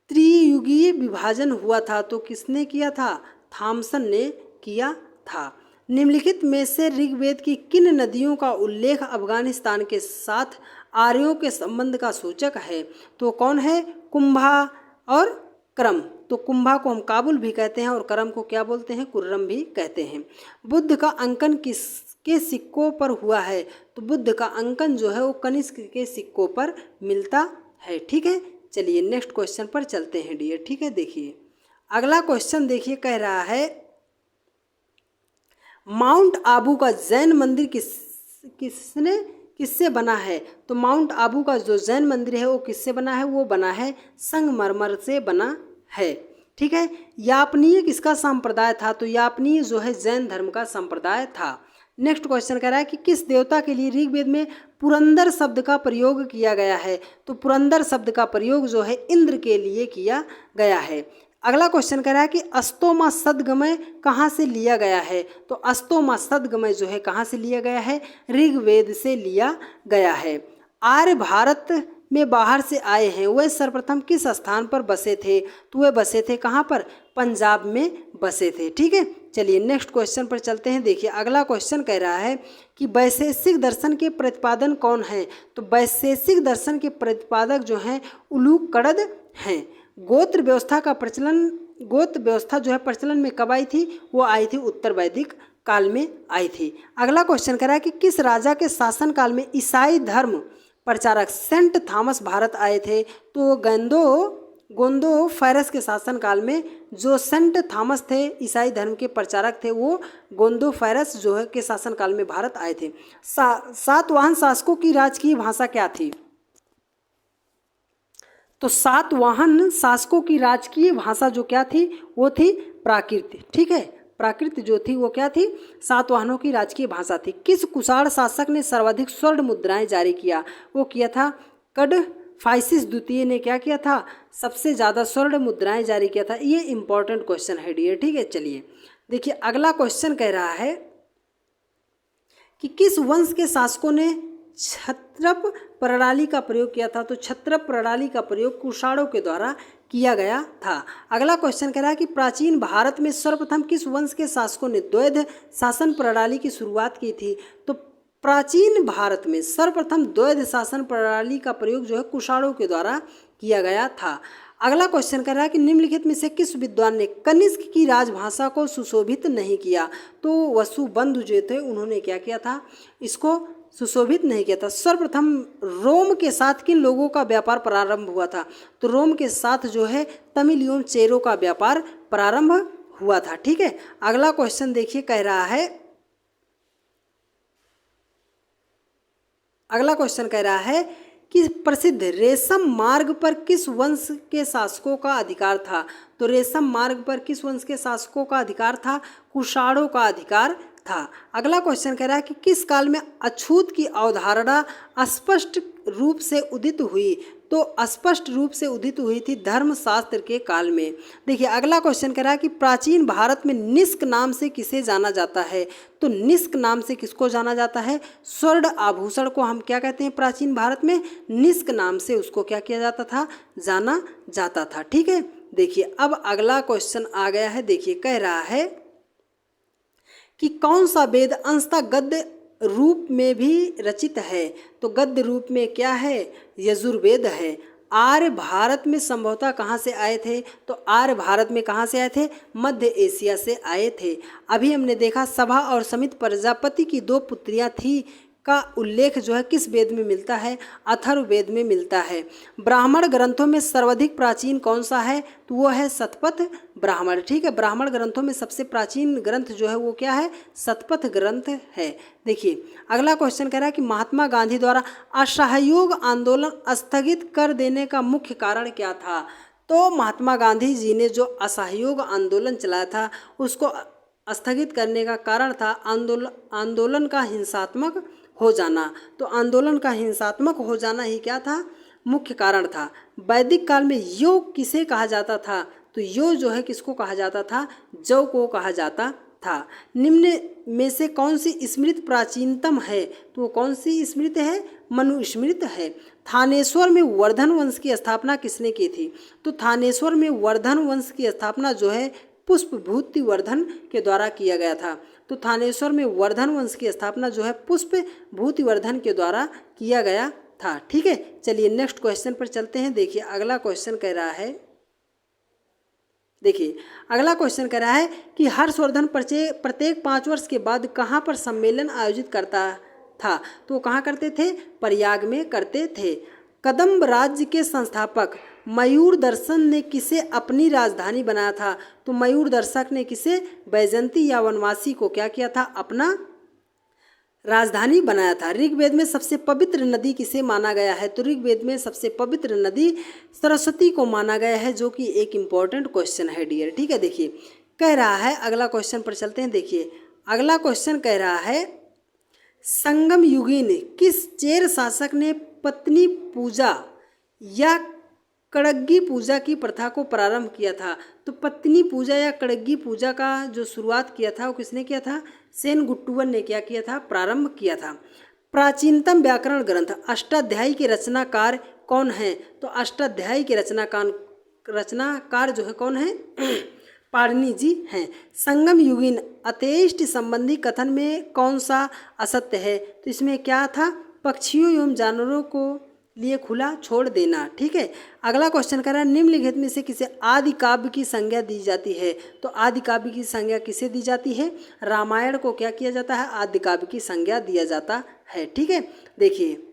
त्रियुगीय विभाजन हुआ था। तो किसने किया था? थॉमसन ने किया था। निम्नलिखित में से ऋग्वेद की किन नदियों का उल्लेख अफगानिस्तान के साथ आर्यों के संबंध का सूचक है? तो कौन है? कुंभा और करम। तो कुंभा को हम काबुल भी कहते हैं और करम को क्या बोलते हैं? कुर्रम भी कहते हैं। बुद्ध का अंकन किसके सिक्कों पर हुआ है? तो बुद्ध का अंकन जो है वो कनिष्क के सिक्कों पर मिलता है। ठीक है, चलिए नेक्स्ट क्वेश्चन पर चलते हैं डियर। ठीक है, देखिए अगला क्वेश्चन देखिए कह रहा है माउंट आबू का जैन मंदिर किससे बना है? तो माउंट आबू का जो जैन मंदिर है वो किससे बना है? वो बना है संगमरमर से बना है। ठीक है, यापनीय किसका संप्रदाय था? तो यापनीय जो है जैन धर्म का संप्रदाय था। नेक्स्ट क्वेश्चन कह रहा है कि किस देवता के लिए ऋग्वेद में पुरंदर शब्द का प्रयोग किया गया है? तो पुरंदर शब्द का प्रयोग जो है इंद्र के लिए किया गया है। अगला क्वेश्चन कह रहा है कि अस्तोमा सद्गमय कहाँ से लिया गया है? तो अस्तोमा सद्गमय जो है कहाँ से लिया गया है? ऋग्वेद से लिया गया है। आर्य भारत में बाहर से आए हैं, वह सर्वप्रथम किस स्थान पर बसे थे? तो वे बसे थे कहाँ पर? पंजाब में बसे थे। ठीक है, चलिए नेक्स्ट क्वेश्चन पर चलते हैं। देखिए अगला क्वेश्चन कह रहा है कि वैशेषिक दर्शन के प्रतिपादन कौन है? तो वैशेषिक दर्शन के प्रतिपादक जो हैं उलूक कड़द हैं। गोत्र व्यवस्था जो है प्रचलन में कब आई थी? वो आई थी उत्तर वैदिक काल में आई थी। अगला क्वेश्चन कह रहा है कि किस राजा के शासन काल में ईसाई धर्म प्रचारक सेंट थॉमस भारत आए थे? तो गोंदो फायरस के शासन काल में जो सेंट थॉमस थे ईसाई धर्म के प्रचारक थे, वो गोंदो फायरस जो है के शासन काल में भारत आए थे। सातवाहन शासकों की राजकीय भाषा क्या थी? तो सातवाहन शासकों की राजकीय भाषा जो क्या थी, वो थी प्राकृत। ठीक है, प्राकृत जो थी वो क्या थी, सातवाहनों की राजकीय भाषा थी। किस कुषाण शासक ने सर्वाधिक स्वर्ण मुद्राएं जारी किया, वो किया था कडफाइसिस द्वितीय ने क्या किया था, सबसे ज़्यादा स्वर्ण मुद्राएं जारी किया था। ये इंपॉर्टेंट क्वेश्चन है डियर। ठीक है, चलिए देखिए अगला क्वेश्चन कह रहा है कि किस वंश के शासकों ने क्षत्रप प्रणाली का प्रयोग किया था। तो क्षत्रप प्रणाली का प्रयोग कुषाणों के द्वारा किया गया था। अगला क्वेश्चन कह रहा है कि प्राचीन भारत में सर्वप्रथम किस वंश के शासकों ने द्वैध शासन प्रणाली की शुरुआत की थी। तो प्राचीन भारत में सर्वप्रथम द्वैध शासन प्रणाली का प्रयोग जो है कुषाणों के द्वारा किया गया था। अगला क्वेश्चन कर रहा है कि निम्नलिखित में से किस विद्वान ने कनिष्क की राजभाषा को सुशोभित नहीं किया। तो वसुबंधु जो थे उन्होंने क्या किया था, इसको सुशोभित नहीं किया था। सर्वप्रथम रोम के साथ किन लोगों का व्यापार प्रारंभ हुआ था। तो रोम के साथ जो है तमिल एवं चेरों का व्यापार प्रारंभ हुआ था। ठीक है, अगला क्वेश्चन देखिए कह रहा है, अगला क्वेश्चन कह रहा है कि प्रसिद्ध रेशम मार्ग पर किस वंश के शासकों का अधिकार था। तो रेशम मार्ग पर किस वंश के शासकों का अधिकार था, कुषाणों का अधिकार था। अगला क्वेश्चन कह रहा है कि किस काल में अछूत की अवधारणा स्पष्ट रूप से उदित हुई। तो स्पष्ट रूप से उदित हुई थी धर्मशास्त्र के काल में। देखिए अगला क्वेश्चन कह रहा है कि प्राचीन भारत में निष्क नाम से किसे जाना जाता है। तो निष्क नाम से किसको जाना जाता है, स्वर्ण आभूषण को हम क्या कहते हैं प्राचीन भारत में, निष्क नाम से उसको क्या किया जाता था, जाना जाता था। ठीक है, देखिए अब अगला क्वेश्चन आ गया है। देखिए कह रहा है कि कौन सा वेद अंशतः गद्य रूप में भी रचित है। तो गद्य रूप में क्या है, यजुर्वेद है। आर्य भारत में संभवतः कहाँ से आए थे। तो आर्य भारत में कहाँ से आए थे, मध्य एशिया से आए थे। अभी हमने देखा सभा और समित प्रजापति की 2 पुत्रियां थी का उल्लेख जो है किस वेद में मिलता है, अथर्ववेद में मिलता है। ब्राह्मण ग्रंथों में सर्वाधिक प्राचीन कौन सा है। तो वो है शतपथ ब्राह्मण। ठीक है, ब्राह्मण ग्रंथों में सबसे प्राचीन ग्रंथ जो है वो क्या है, शतपथ ग्रंथ है। देखिए अगला क्वेश्चन कह रहा है कि महात्मा गांधी द्वारा असहयोग आंदोलन स्थगित कर देने का मुख्य कारण क्या था। तो महात्मा गांधी जी ने जो असहयोग आंदोलन चलाया था उसको स्थगित करने का कारण था आंदोलन का हिंसात्मक हो जाना। तो आंदोलन का हिंसात्मक हो जाना ही क्या था, मुख्य कारण था। वैदिक काल में योग किसे कहा जाता था। तो योग जो है किसको कहा जाता था, जौ को कहा जाता था। निम्न में से कौन सी स्मृति प्राचीनतम है। तो कौन सी स्मृति है, मनुस्मृति है। थानेश्वर में वर्धन वंश की स्थापना किसने की थी। तो थानेश्वर में वर्धन वंश की स्थापना जो है पुष्पभूति वर्धन के द्वारा किया गया था। तो थानेश्वर में वर्धन वंश की स्थापना जो है पुष्पभूति वर्धन के द्वारा किया गया था। ठीक है, चलिए नेक्स्ट क्वेश्चन पर चलते हैं। देखिए अगला क्वेश्चन कह रहा है, देखिए अगला क्वेश्चन कह रहा है कि हर्षवर्धन प्रत्येक 5 वर्ष के बाद कहाँ पर सम्मेलन आयोजित करता था। तो कहाँ करते थे, प्रयाग में करते थे। कदम्ब राज्य के संस्थापक मयूर दर्शन ने किसे अपनी राजधानी बनाया था। तो मयूर दर्शक ने किसे, बैजंती या वनवासी को क्या किया था, अपना राजधानी बनाया था। ऋग्वेद में सबसे पवित्र नदी किसे माना गया है। तो ऋग्वेद में सबसे पवित्र नदी सरस्वती को माना गया है, जो कि एक इम्पॉर्टेंट क्वेश्चन है डियर। ठीक है, देखिए कह रहा है, अगला क्वेश्चन पर चलते हैं। देखिए अगला क्वेश्चन कह रहा है, संगम युगीन किस चेर शासक ने पत्नी पूजा या कड़ग्गी पूजा की प्रथा को प्रारंभ किया था। तो पत्नी पूजा या कड़ग्गी पूजा का जो शुरुआत किया था वो किसने किया था, सेनगुट्टुवन ने क्या किया था, प्रारंभ किया था। प्राचीनतम व्याकरण ग्रंथ अष्टाध्यायी के रचनाकार कौन है। तो अष्टाध्यायी के रचनाकार जो है कौन है, पाणिनि जी हैं। संगम युगीन अतेष्ट संबंधी कथन में कौन सा असत्य है। तो इसमें क्या था, पक्षियों एवं जानवरों को लिए खुला छोड़ देना। ठीक है, अगला क्वेश्चन कर रहा है, निम्नलिखित में से किसे आदि काव्य की संज्ञा दी जाती है। तो आदि काव्य की संज्ञा किसे दी जाती है, रामायण को क्या किया जाता है, आदि काव्य की संज्ञा दिया जाता है। ठीक है, देखिए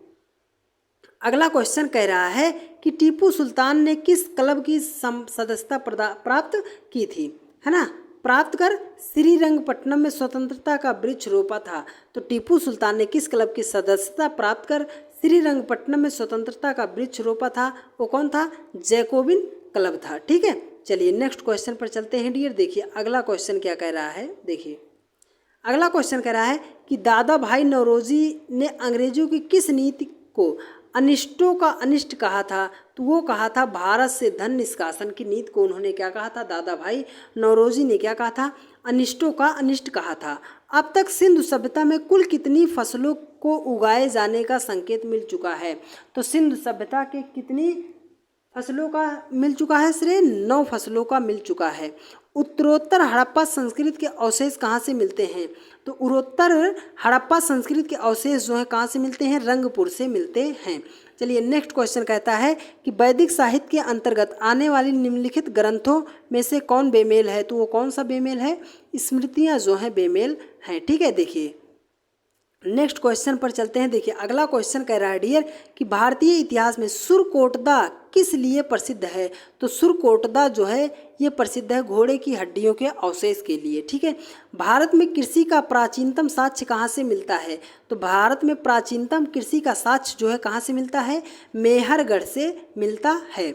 अगला क्वेश्चन कह रहा है कि टीपू सुल्तान ने किस क्लब की सदस्यता प्राप्त की थी, है ना। प्राप्त कर श्रीरंगपट्टनम में स्वतंत्रता का वृक्ष रोपा था। तो टीपू सुल्तान ने किस क्लब की सदस्यता प्राप्त कर श्रीरंगपट्टनम में स्वतंत्रता का वृक्ष रोपा था? वो कौन था? जैकोबिन क्लब था। ठीक है, चलिए नेक्स्ट क्वेश्चन पर चलते हैं डियर। देखिए अगला क्वेश्चन क्या कह रहा है। देखिए अगला क्वेश्चन कह रहा है कि दादा भाई नौरोजी ने अंग्रेजों की किस नीति को अनिष्टों का अनिष्ट कहा था? तो वो कहा था भारत से धन निष्कासन की नीति को उन्होंने क्या कहा था? दादा भाई नौरोजी ने क्या कहा था? अनिष्टों का अनिष्ट कहा था। अब तक सिंधु सभ्यता में कुल कितनी फसलों को उगाए जाने का संकेत मिल चुका है? तो सिंधु सभ्यता के कितनी फसलों का मिल चुका है श्रेय? 9 फसलों का मिल चुका है। उत्तरोत्तर हड़प्पा संस्कृति के अवशेष कहाँ से मिलते हैं? तो उत्तरोत्तर हड़प्पा संस्कृति के अवशेष जो है कहाँ से मिलते हैं? रंगपुर से मिलते हैं। चलिए नेक्स्ट क्वेश्चन कहता है कि वैदिक साहित्य के अंतर्गत आने वाली निम्नलिखित ग्रंथों में से कौन बेमेल है? तो वो कौन सा बेमेल है? स्मृतियाँ जो हैं बेमेल हैं। ठीक है, देखिए नेक्स्ट क्वेश्चन पर चलते हैं। देखिए अगला क्वेश्चन कह रहा है डियर कि भारतीय इतिहास में सुरकोटदा किस लिए प्रसिद्ध है? तो सुरकोटदा जो है ये प्रसिद्ध है घोड़े की हड्डियों के अवशेष के लिए। ठीक है, भारत में कृषि का प्राचीनतम साक्ष्य कहाँ से मिलता है? तो भारत में प्राचीनतम कृषि का साक्ष्य जो है कहाँ से मिलता है? मेहरगढ़ से मिलता है।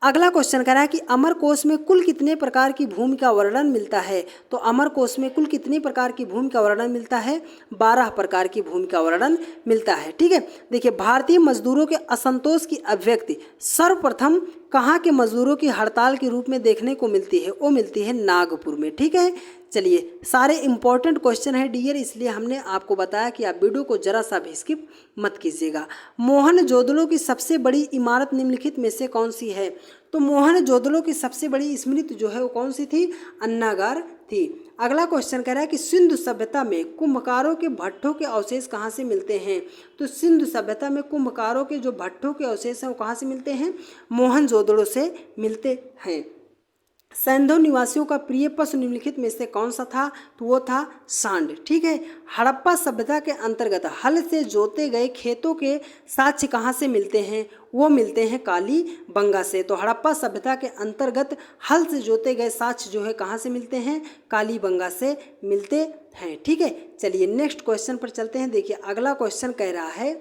अगला क्वेश्चन कह रहा है कि अमरकोश में कुल कितने प्रकार की भूमि का वर्णन मिलता है? तो अमरकोश में कुल कितने प्रकार की भूमि का वर्णन मिलता है? 12 प्रकार की भूमि का वर्णन मिलता है। ठीक है, देखिए भारतीय मजदूरों के असंतोष की अभिव्यक्ति सर्वप्रथम कहाँ के मजदूरों की हड़ताल के रूप में देखने को मिलती है? वो मिलती है नागपुर में। ठीक है, चलिए सारे इंपॉर्टेंट क्वेश्चन है डियर, इसलिए हमने आपको बताया कि आप वीडियो को जरा सा भी स्किप मत कीजिएगा। मोहनजोदड़ो की सबसे बड़ी इमारत निम्नलिखित में से कौन सी है? तो मोहनजोदड़ो की सबसे बड़ी स्मृति जो है वो कौन सी थी? अन्नागार थी। अगला क्वेश्चन कह रहा है कि सिंधु सभ्यता में कुम्भकारों के भट्ठों के अवशेष कहाँ से मिलते हैं? तो सिंधु सभ्यता में कुम्भकारों के जो भट्ठों के अवशेष हैं वो कहाँ से मिलते हैं? मोहनजोदड़ो से मिलते हैं। सैंधव निवासियों का प्रिय पशु निम्नलिखित में से कौन सा था? तो वो था सांड। ठीक है, हड़प्पा सभ्यता के अंतर्गत हल से जोते गए खेतों के साक्ष्य कहाँ से मिलते हैं? वो मिलते हैं कालीबंगा से। तो हड़प्पा सभ्यता के अंतर्गत हल से जोते गए साक्ष्य जो है कहाँ से मिलते हैं? कालीबंगा से मिलते हैं। ठीक है, चलिए नेक्स्ट क्वेश्चन पर चलते हैं। देखिए अगला क्वेश्चन कह रहा है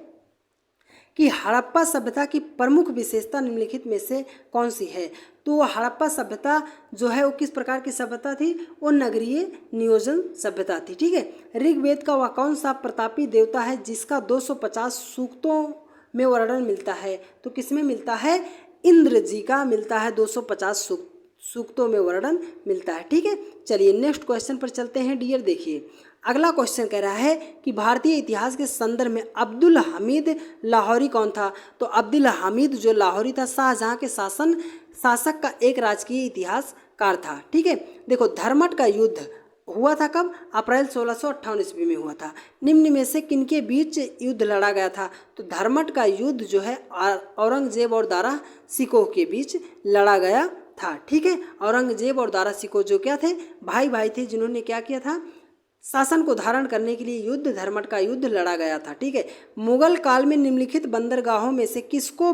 कि हड़प्पा सभ्यता की प्रमुख विशेषता निम्नलिखित में से कौन सी है? तो हड़प्पा सभ्यता जो है वो किस प्रकार की सभ्यता थी? वो नगरीय नियोजन सभ्यता थी। ठीक है, ऋग्वेद का वह कौन सा प्रतापी देवता है जिसका 250 सूक्तों में वर्णन मिलता है? तो किसमें मिलता है? इंद्र जी का मिलता है 250 सूक्तों में वर्णन मिलता है। ठीक है, चलिए नेक्स्ट क्वेश्चन पर चलते हैं डियर। देखिए अगला क्वेश्चन कह रहा है कि भारतीय इतिहास के संदर्भ में अब्दुल हमीद लाहौरी कौन था? तो अब्दुल हमीद जो लाहौरी था शाहजहां के शासक का एक राजकीय इतिहासकार था। ठीक है, देखो धर्मट का युद्ध हुआ था कब? अप्रैल 1658 ईस्वी में हुआ था। निम्न में से किनके बीच युद्ध लड़ा गया था? तो धर्मट का युद्ध जो है औरंगजेब और दारा शिकोह के बीच लड़ा गया था। ठीक है, औरंगजेब और दारा शिकोह जो क्या थे? भाई भाई थे, जिन्होंने क्या किया था? शासन को धारण करने के लिए युद्ध धर्मट का युद्ध लड़ा गया था। ठीक है, मुगल काल में निम्नलिखित बंदरगाहों में से किसको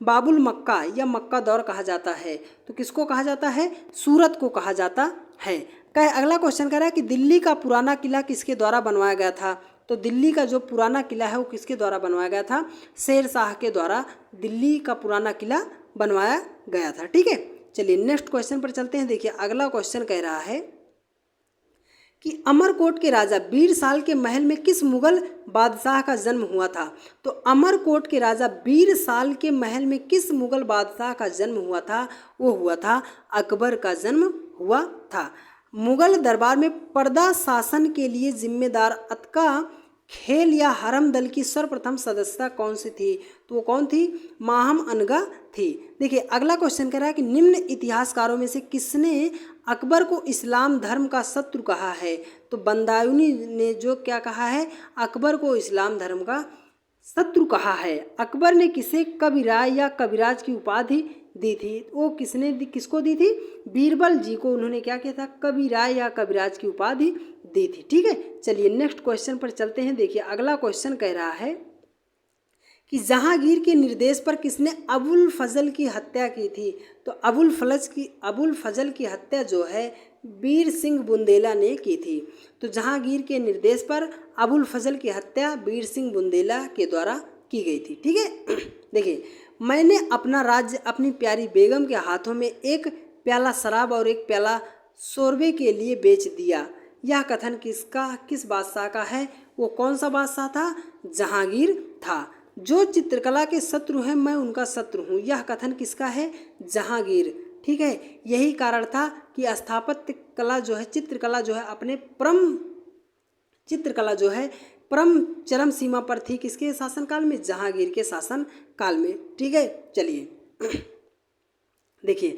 बाबुल मक्का या मक्का दौर कहा जाता है? तो किसको कहा जाता है? सूरत को कहा जाता है। अगला क्वेश्चन कह रहा है कि दिल्ली का पुराना किला किसके द्वारा बनवाया गया था? तो दिल्ली का जो पुराना किला है वो किसके द्वारा बनवाया गया था? शेर शाह के द्वारा दिल्ली का पुराना किला बनवाया गया था। ठीक है, चलिए नेक्स्ट क्वेश्चन पर चलते हैं। देखिए अगला क्वेश्चन कह रहा है कि अमरकोट के राजा बीरसाल के महल में किस मुगल बादशाह का जन्म हुआ था? तो अमरकोट के राजा बीरसाल के महल में किस मुगल बादशाह का जन्म हुआ था? वो हुआ था अकबर का जन्म हुआ था। मुगल दरबार में पर्दा शासन के लिए जिम्मेदार अतका खेल या हरम दल की सर्वप्रथम सदस्यता कौन सी थी? तो वो कौन थी? माहम अनगा थी। देखिए अगला क्वेश्चन कह रहा है कि निम्न इतिहासकारों में से किसने अकबर को इस्लाम धर्म का शत्रु कहा है? तो बंदायूनी ने जो क्या कहा है? अकबर को इस्लाम धर्म का शत्रु कहा है। अकबर ने किसे कविराय या कविराज की उपाधि दी थी? वो किसको दी थी? बीरबल जी को उन्होंने क्या किया था? कविराय या कविराज की उपाधि दी थी। ठीक है, चलिए नेक्स्ट क्वेश्चन पर चलते हैं। देखिए अगला क्वेश्चन कह रहा है कि जहांगीर के निर्देश पर किसने अबुल फजल की हत्या की थी? तो अबुल फजल की हत्या जो है वीर सिंह बुंदेला ने की थी। तो जहांगीर के निर्देश पर अबुल फजल की हत्या वीर सिंह बुंदेला के द्वारा की गई थी। ठीक है, देखिए, मैंने अपना राज्य अपनी प्यारी बेगम के हाथों में एक प्याला शराब और एक प्याला शोरबे के लिए बेच दिया। यह कथन किस बादशाह का है? वो कौन सा बादशाह था? जहांगीर था। जो चित्रकला के शत्रु हैं मैं उनका शत्रु हूँ, यह कथन किसका है? जहांगीर। ठीक है, यही कारण था कि स्थापत्य कला जो है, चित्रकला जो है अपने चित्रकला जो है परम चरम सीमा पर थी। किसके शासनकाल में? जहांगीर के शासन काल में। ठीक है, चलिए देखिए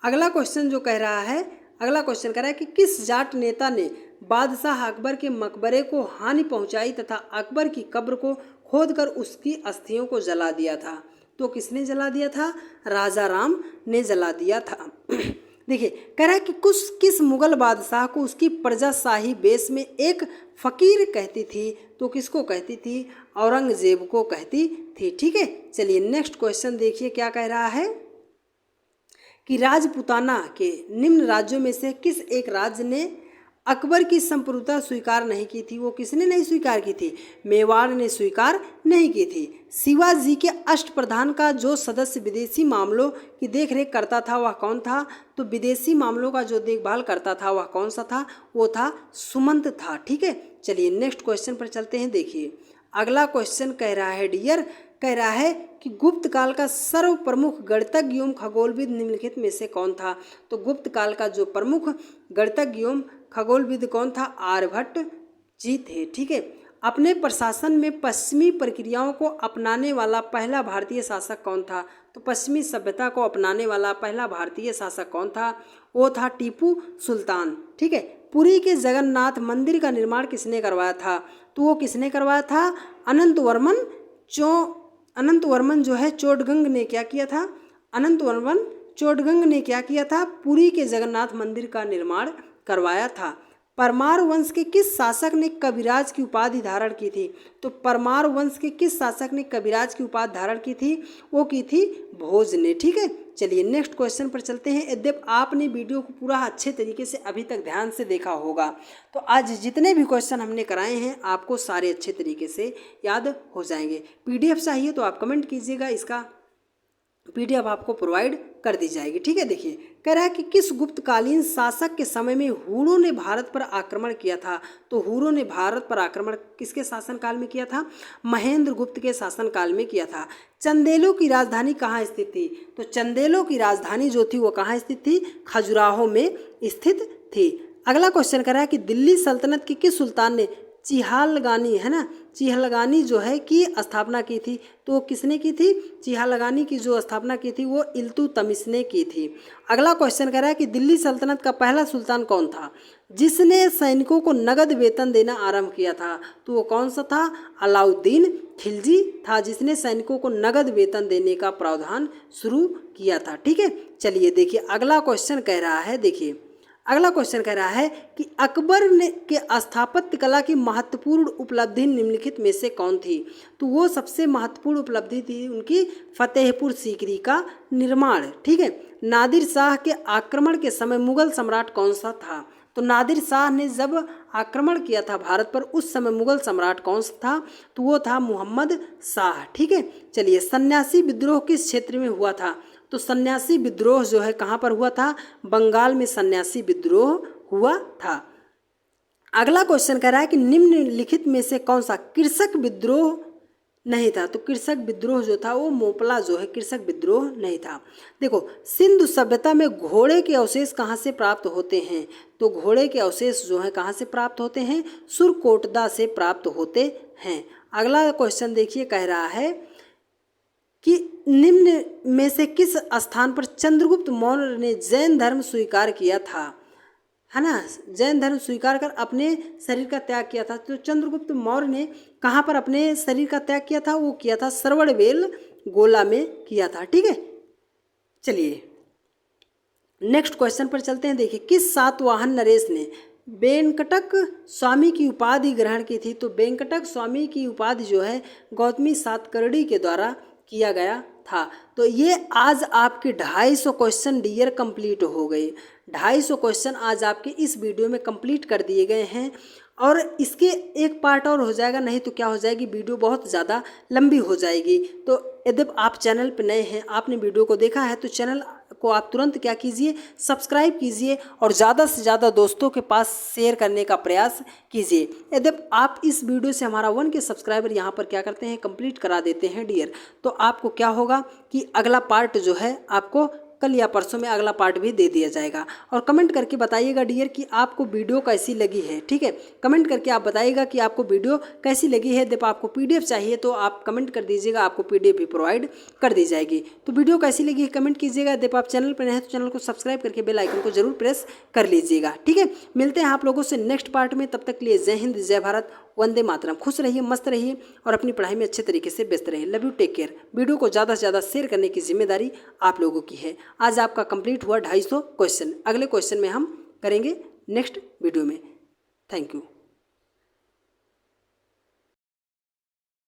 अगला क्वेश्चन जो कह रहा है, अगला क्वेश्चन कह रहा है कि किस जाट नेता ने बादशाह अकबर के मकबरे को हानि पहुंचाई तथा अकबर की कब्र को खोदकर उसकी अस्थियों को जला दिया था? तो किसने जला दिया था? राजा राम ने जला दिया था। देखिए, कह रहा है कि किस मुगल बादशाह को उसकी प्रजाशाही बेस में एक फकीर कहती थी? तो किसको कहती थी? औरंगजेब को कहती थी। ठीक है, चलिए नेक्स्ट क्वेश्चन देखिए क्या कह रहा है कि राजपूताना के निम्न राज्यों में से किस एक राज्य ने अकबर की संप्रभुता स्वीकार नहीं की थी? वो किसने नहीं स्वीकार की थी? मेवाड़ ने स्वीकार नहीं की थी। शिवाजी के अष्टप्रधान का जो सदस्य विदेशी मामलों की देखरेख करता था वह कौन था? तो विदेशी मामलों का जो देखभाल करता था वह कौन सा था? वो था सुमंत था। ठीक है, चलिए नेक्स्ट क्वेश्चन पर चलते हैं। देखिए अगला क्वेश्चन कह रहा है कह रहा है कि गुप्त काल का सर्व प्रमुख गणितज्ञ एवं खगोलविद निम्नलिखित में से कौन था? तो गुप्त काल का जो प्रमुख गणितज्ञ एवं खगोलविद कौन था? आर्यभट्ट जी थे। ठीक है, अपने प्रशासन में पश्चिमी प्रक्रियाओं को अपनाने वाला पहला भारतीय शासक कौन था? तो पश्चिमी सभ्यता को अपनाने वाला पहला भारतीय शासक कौन था? वो था टीपू सुल्तान। ठीक है, पुरी के जगन्नाथ मंदिर का निर्माण किसने करवाया था? तो वो किसने करवाया था? अनंतवर्मन जो है चोडगंग ने क्या किया था? अनंतवर्मन चोडगंग ने क्या किया था? पुरी के जगन्नाथ मंदिर का निर्माण करवाया था। परमार वंश के किस शासक ने कविराज की उपाधि धारण की थी? तो परमार वंश के किस शासक ने कविराज की उपाधि धारण की थी? वो की थी भोज ने। ठीक है, चलिए नेक्स्ट क्वेश्चन पर चलते हैं। यद्यप आपने वीडियो को पूरा अच्छे तरीके से अभी तक ध्यान से देखा होगा तो आज जितने भी क्वेश्चन हमने कराए हैं आपको सारे अच्छे तरीके से याद हो जाएंगे। पीडीएफ चाहिए तो आप कमेंट कीजिएगा, इसका पीडीएफ आपको प्रोवाइड कर दी जाएगी। ठीक है, देखिए कह रहा है कि किस गुप्तकालीन शासक के समय में हुरों ने भारत पर आक्रमण किया था? तो हुरों ने भारत पर आक्रमण किसके शासनकाल में किया था? महेंद्र गुप्त के शासनकाल में किया था। चंदेलों की राजधानी कहाँ स्थित थी? तो चंदेलों की राजधानी जो थी वो कहाँ स्थित थी? खजुराहो में स्थित थी। अगला क्वेश्चन कह रहा है कि दिल्ली सल्तनत के किस सुल्तान ने चिहालगानी है ना, चिहालगानी जो है की स्थापना की थी? तो किसने की थी? चिहालगानी की जो स्थापना की थी वो इल्तुतमिश ने की थी। अगला क्वेश्चन कह रहा है कि दिल्ली सल्तनत का पहला सुल्तान कौन था जिसने सैनिकों को नगद वेतन देना आरंभ किया था? तो वो कौन सा था? अलाउद्दीन खिलजी था जिसने सैनिकों को नगद वेतन देने का प्रावधान शुरू किया था। ठीक है, चलिए देखिए अगला क्वेश्चन कह रहा है, देखिए अगला क्वेश्चन कह रहा है कि अकबर ने के स्थापत्य कला की महत्वपूर्ण उपलब्धि निम्नलिखित में से कौन थी? तो वो सबसे महत्वपूर्ण उपलब्धि थी उनकी फतेहपुर सीकरी का निर्माण। ठीक है, नादिर शाह के आक्रमण के समय मुगल सम्राट कौन सा था? तो नादिर शाह ने जब आक्रमण किया था भारत पर उस समय मुगल सम्राट कौन सा था? तो वो था मोहम्मद शाह। ठीक है, चलिए सन्यासी विद्रोह किस क्षेत्र में हुआ था? तो सन्यासी विद्रोह जो है कहाँ पर हुआ था? बंगाल में सन्यासी विद्रोह हुआ था। अगला क्वेश्चन कह रहा है कि निम्नलिखित में से कौन सा कृषक विद्रोह नहीं था? तो कृषक विद्रोह जो था वो मोपला जो है कृषक विद्रोह नहीं था। देखो सिंधु सभ्यता में घोड़े के अवशेष कहाँ से प्राप्त होते हैं? तो घोड़े के अवशेष जो है कहाँ से प्राप्त होते हैं? सुरकोटदा से प्राप्त होते हैं। अगला क्वेश्चन देखिए कह रहा है कि निम्न में से किस स्थान पर चंद्रगुप्त मौर्य ने जैन धर्म स्वीकार किया था? है ना, जैन धर्म स्वीकार कर अपने शरीर का त्याग किया था। तो चंद्रगुप्त मौर्य ने कहाँ पर अपने शरीर का त्याग किया था? वो किया था श्रवणबेल गोला में किया था। ठीक है, चलिए नेक्स्ट क्वेश्चन पर चलते हैं। देखिए किस सातवाहन नरेश ने वेंकटक स्वामी की उपाधि ग्रहण की थी? तो वेंकटक स्वामी की उपाधि जो है गौतमी सातकर्णी के द्वारा किया गया था। तो ये आज आपके 250 क्वेश्चन डियर कंप्लीट हो गए। 250 क्वेश्चन आज आपके इस वीडियो में कंप्लीट कर दिए गए हैं और इसके एक पार्ट और हो जाएगा, नहीं तो क्या हो जाएगी, वीडियो बहुत ज़्यादा लंबी हो जाएगी। तो यदि आप चैनल पर नए हैं, आपने वीडियो को देखा है, तो चैनल को आप तुरंत क्या कीजिए, सब्सक्राइब कीजिए और ज़्यादा से ज़्यादा दोस्तों के पास शेयर करने का प्रयास कीजिए। यदि आप इस वीडियो से हमारा 1K सब्सक्राइबर यहाँ पर क्या करते हैं, कंप्लीट करा देते हैं डियर, तो आपको क्या होगा कि अगला पार्ट जो है आपको कल या परसों में अगला पार्ट भी दे दिया जाएगा। और कमेंट करके बताइएगा डियर कि आपको वीडियो कैसी लगी है। ठीक है, कमेंट करके आप बताइएगा कि आपको वीडियो कैसी लगी है। जब आपको PDF चाहिए तो आप कमेंट कर दीजिएगा, आपको PDF भी प्रोवाइड कर दी जाएगी। तो वीडियो कैसी लगी है कमेंट कीजिएगा। जब आप चैनल पर नए हैं तो चैनल को सब्सक्राइब करके बेल आइकन को जरूर प्रेस कर लीजिएगा। ठीक है, मिलते हैं आप लोगों से नेक्स्ट पार्ट में। तब तक के लिए जय हिंद, जय भारत, वंदे मातरम। खुश रहिए, मस्त रहिए और अपनी पढ़ाई में अच्छे तरीके से व्यस्त रहिए। Love you, take care. Video को ज़्यादा से ज़्यादा शेयर करने की जिम्मेदारी आप लोगों की है। आज आपका कंप्लीट हुआ 250 क्वेश्चन। अगले क्वेश्चन में हम करेंगे नेक्स्ट वीडियो में। Thank you.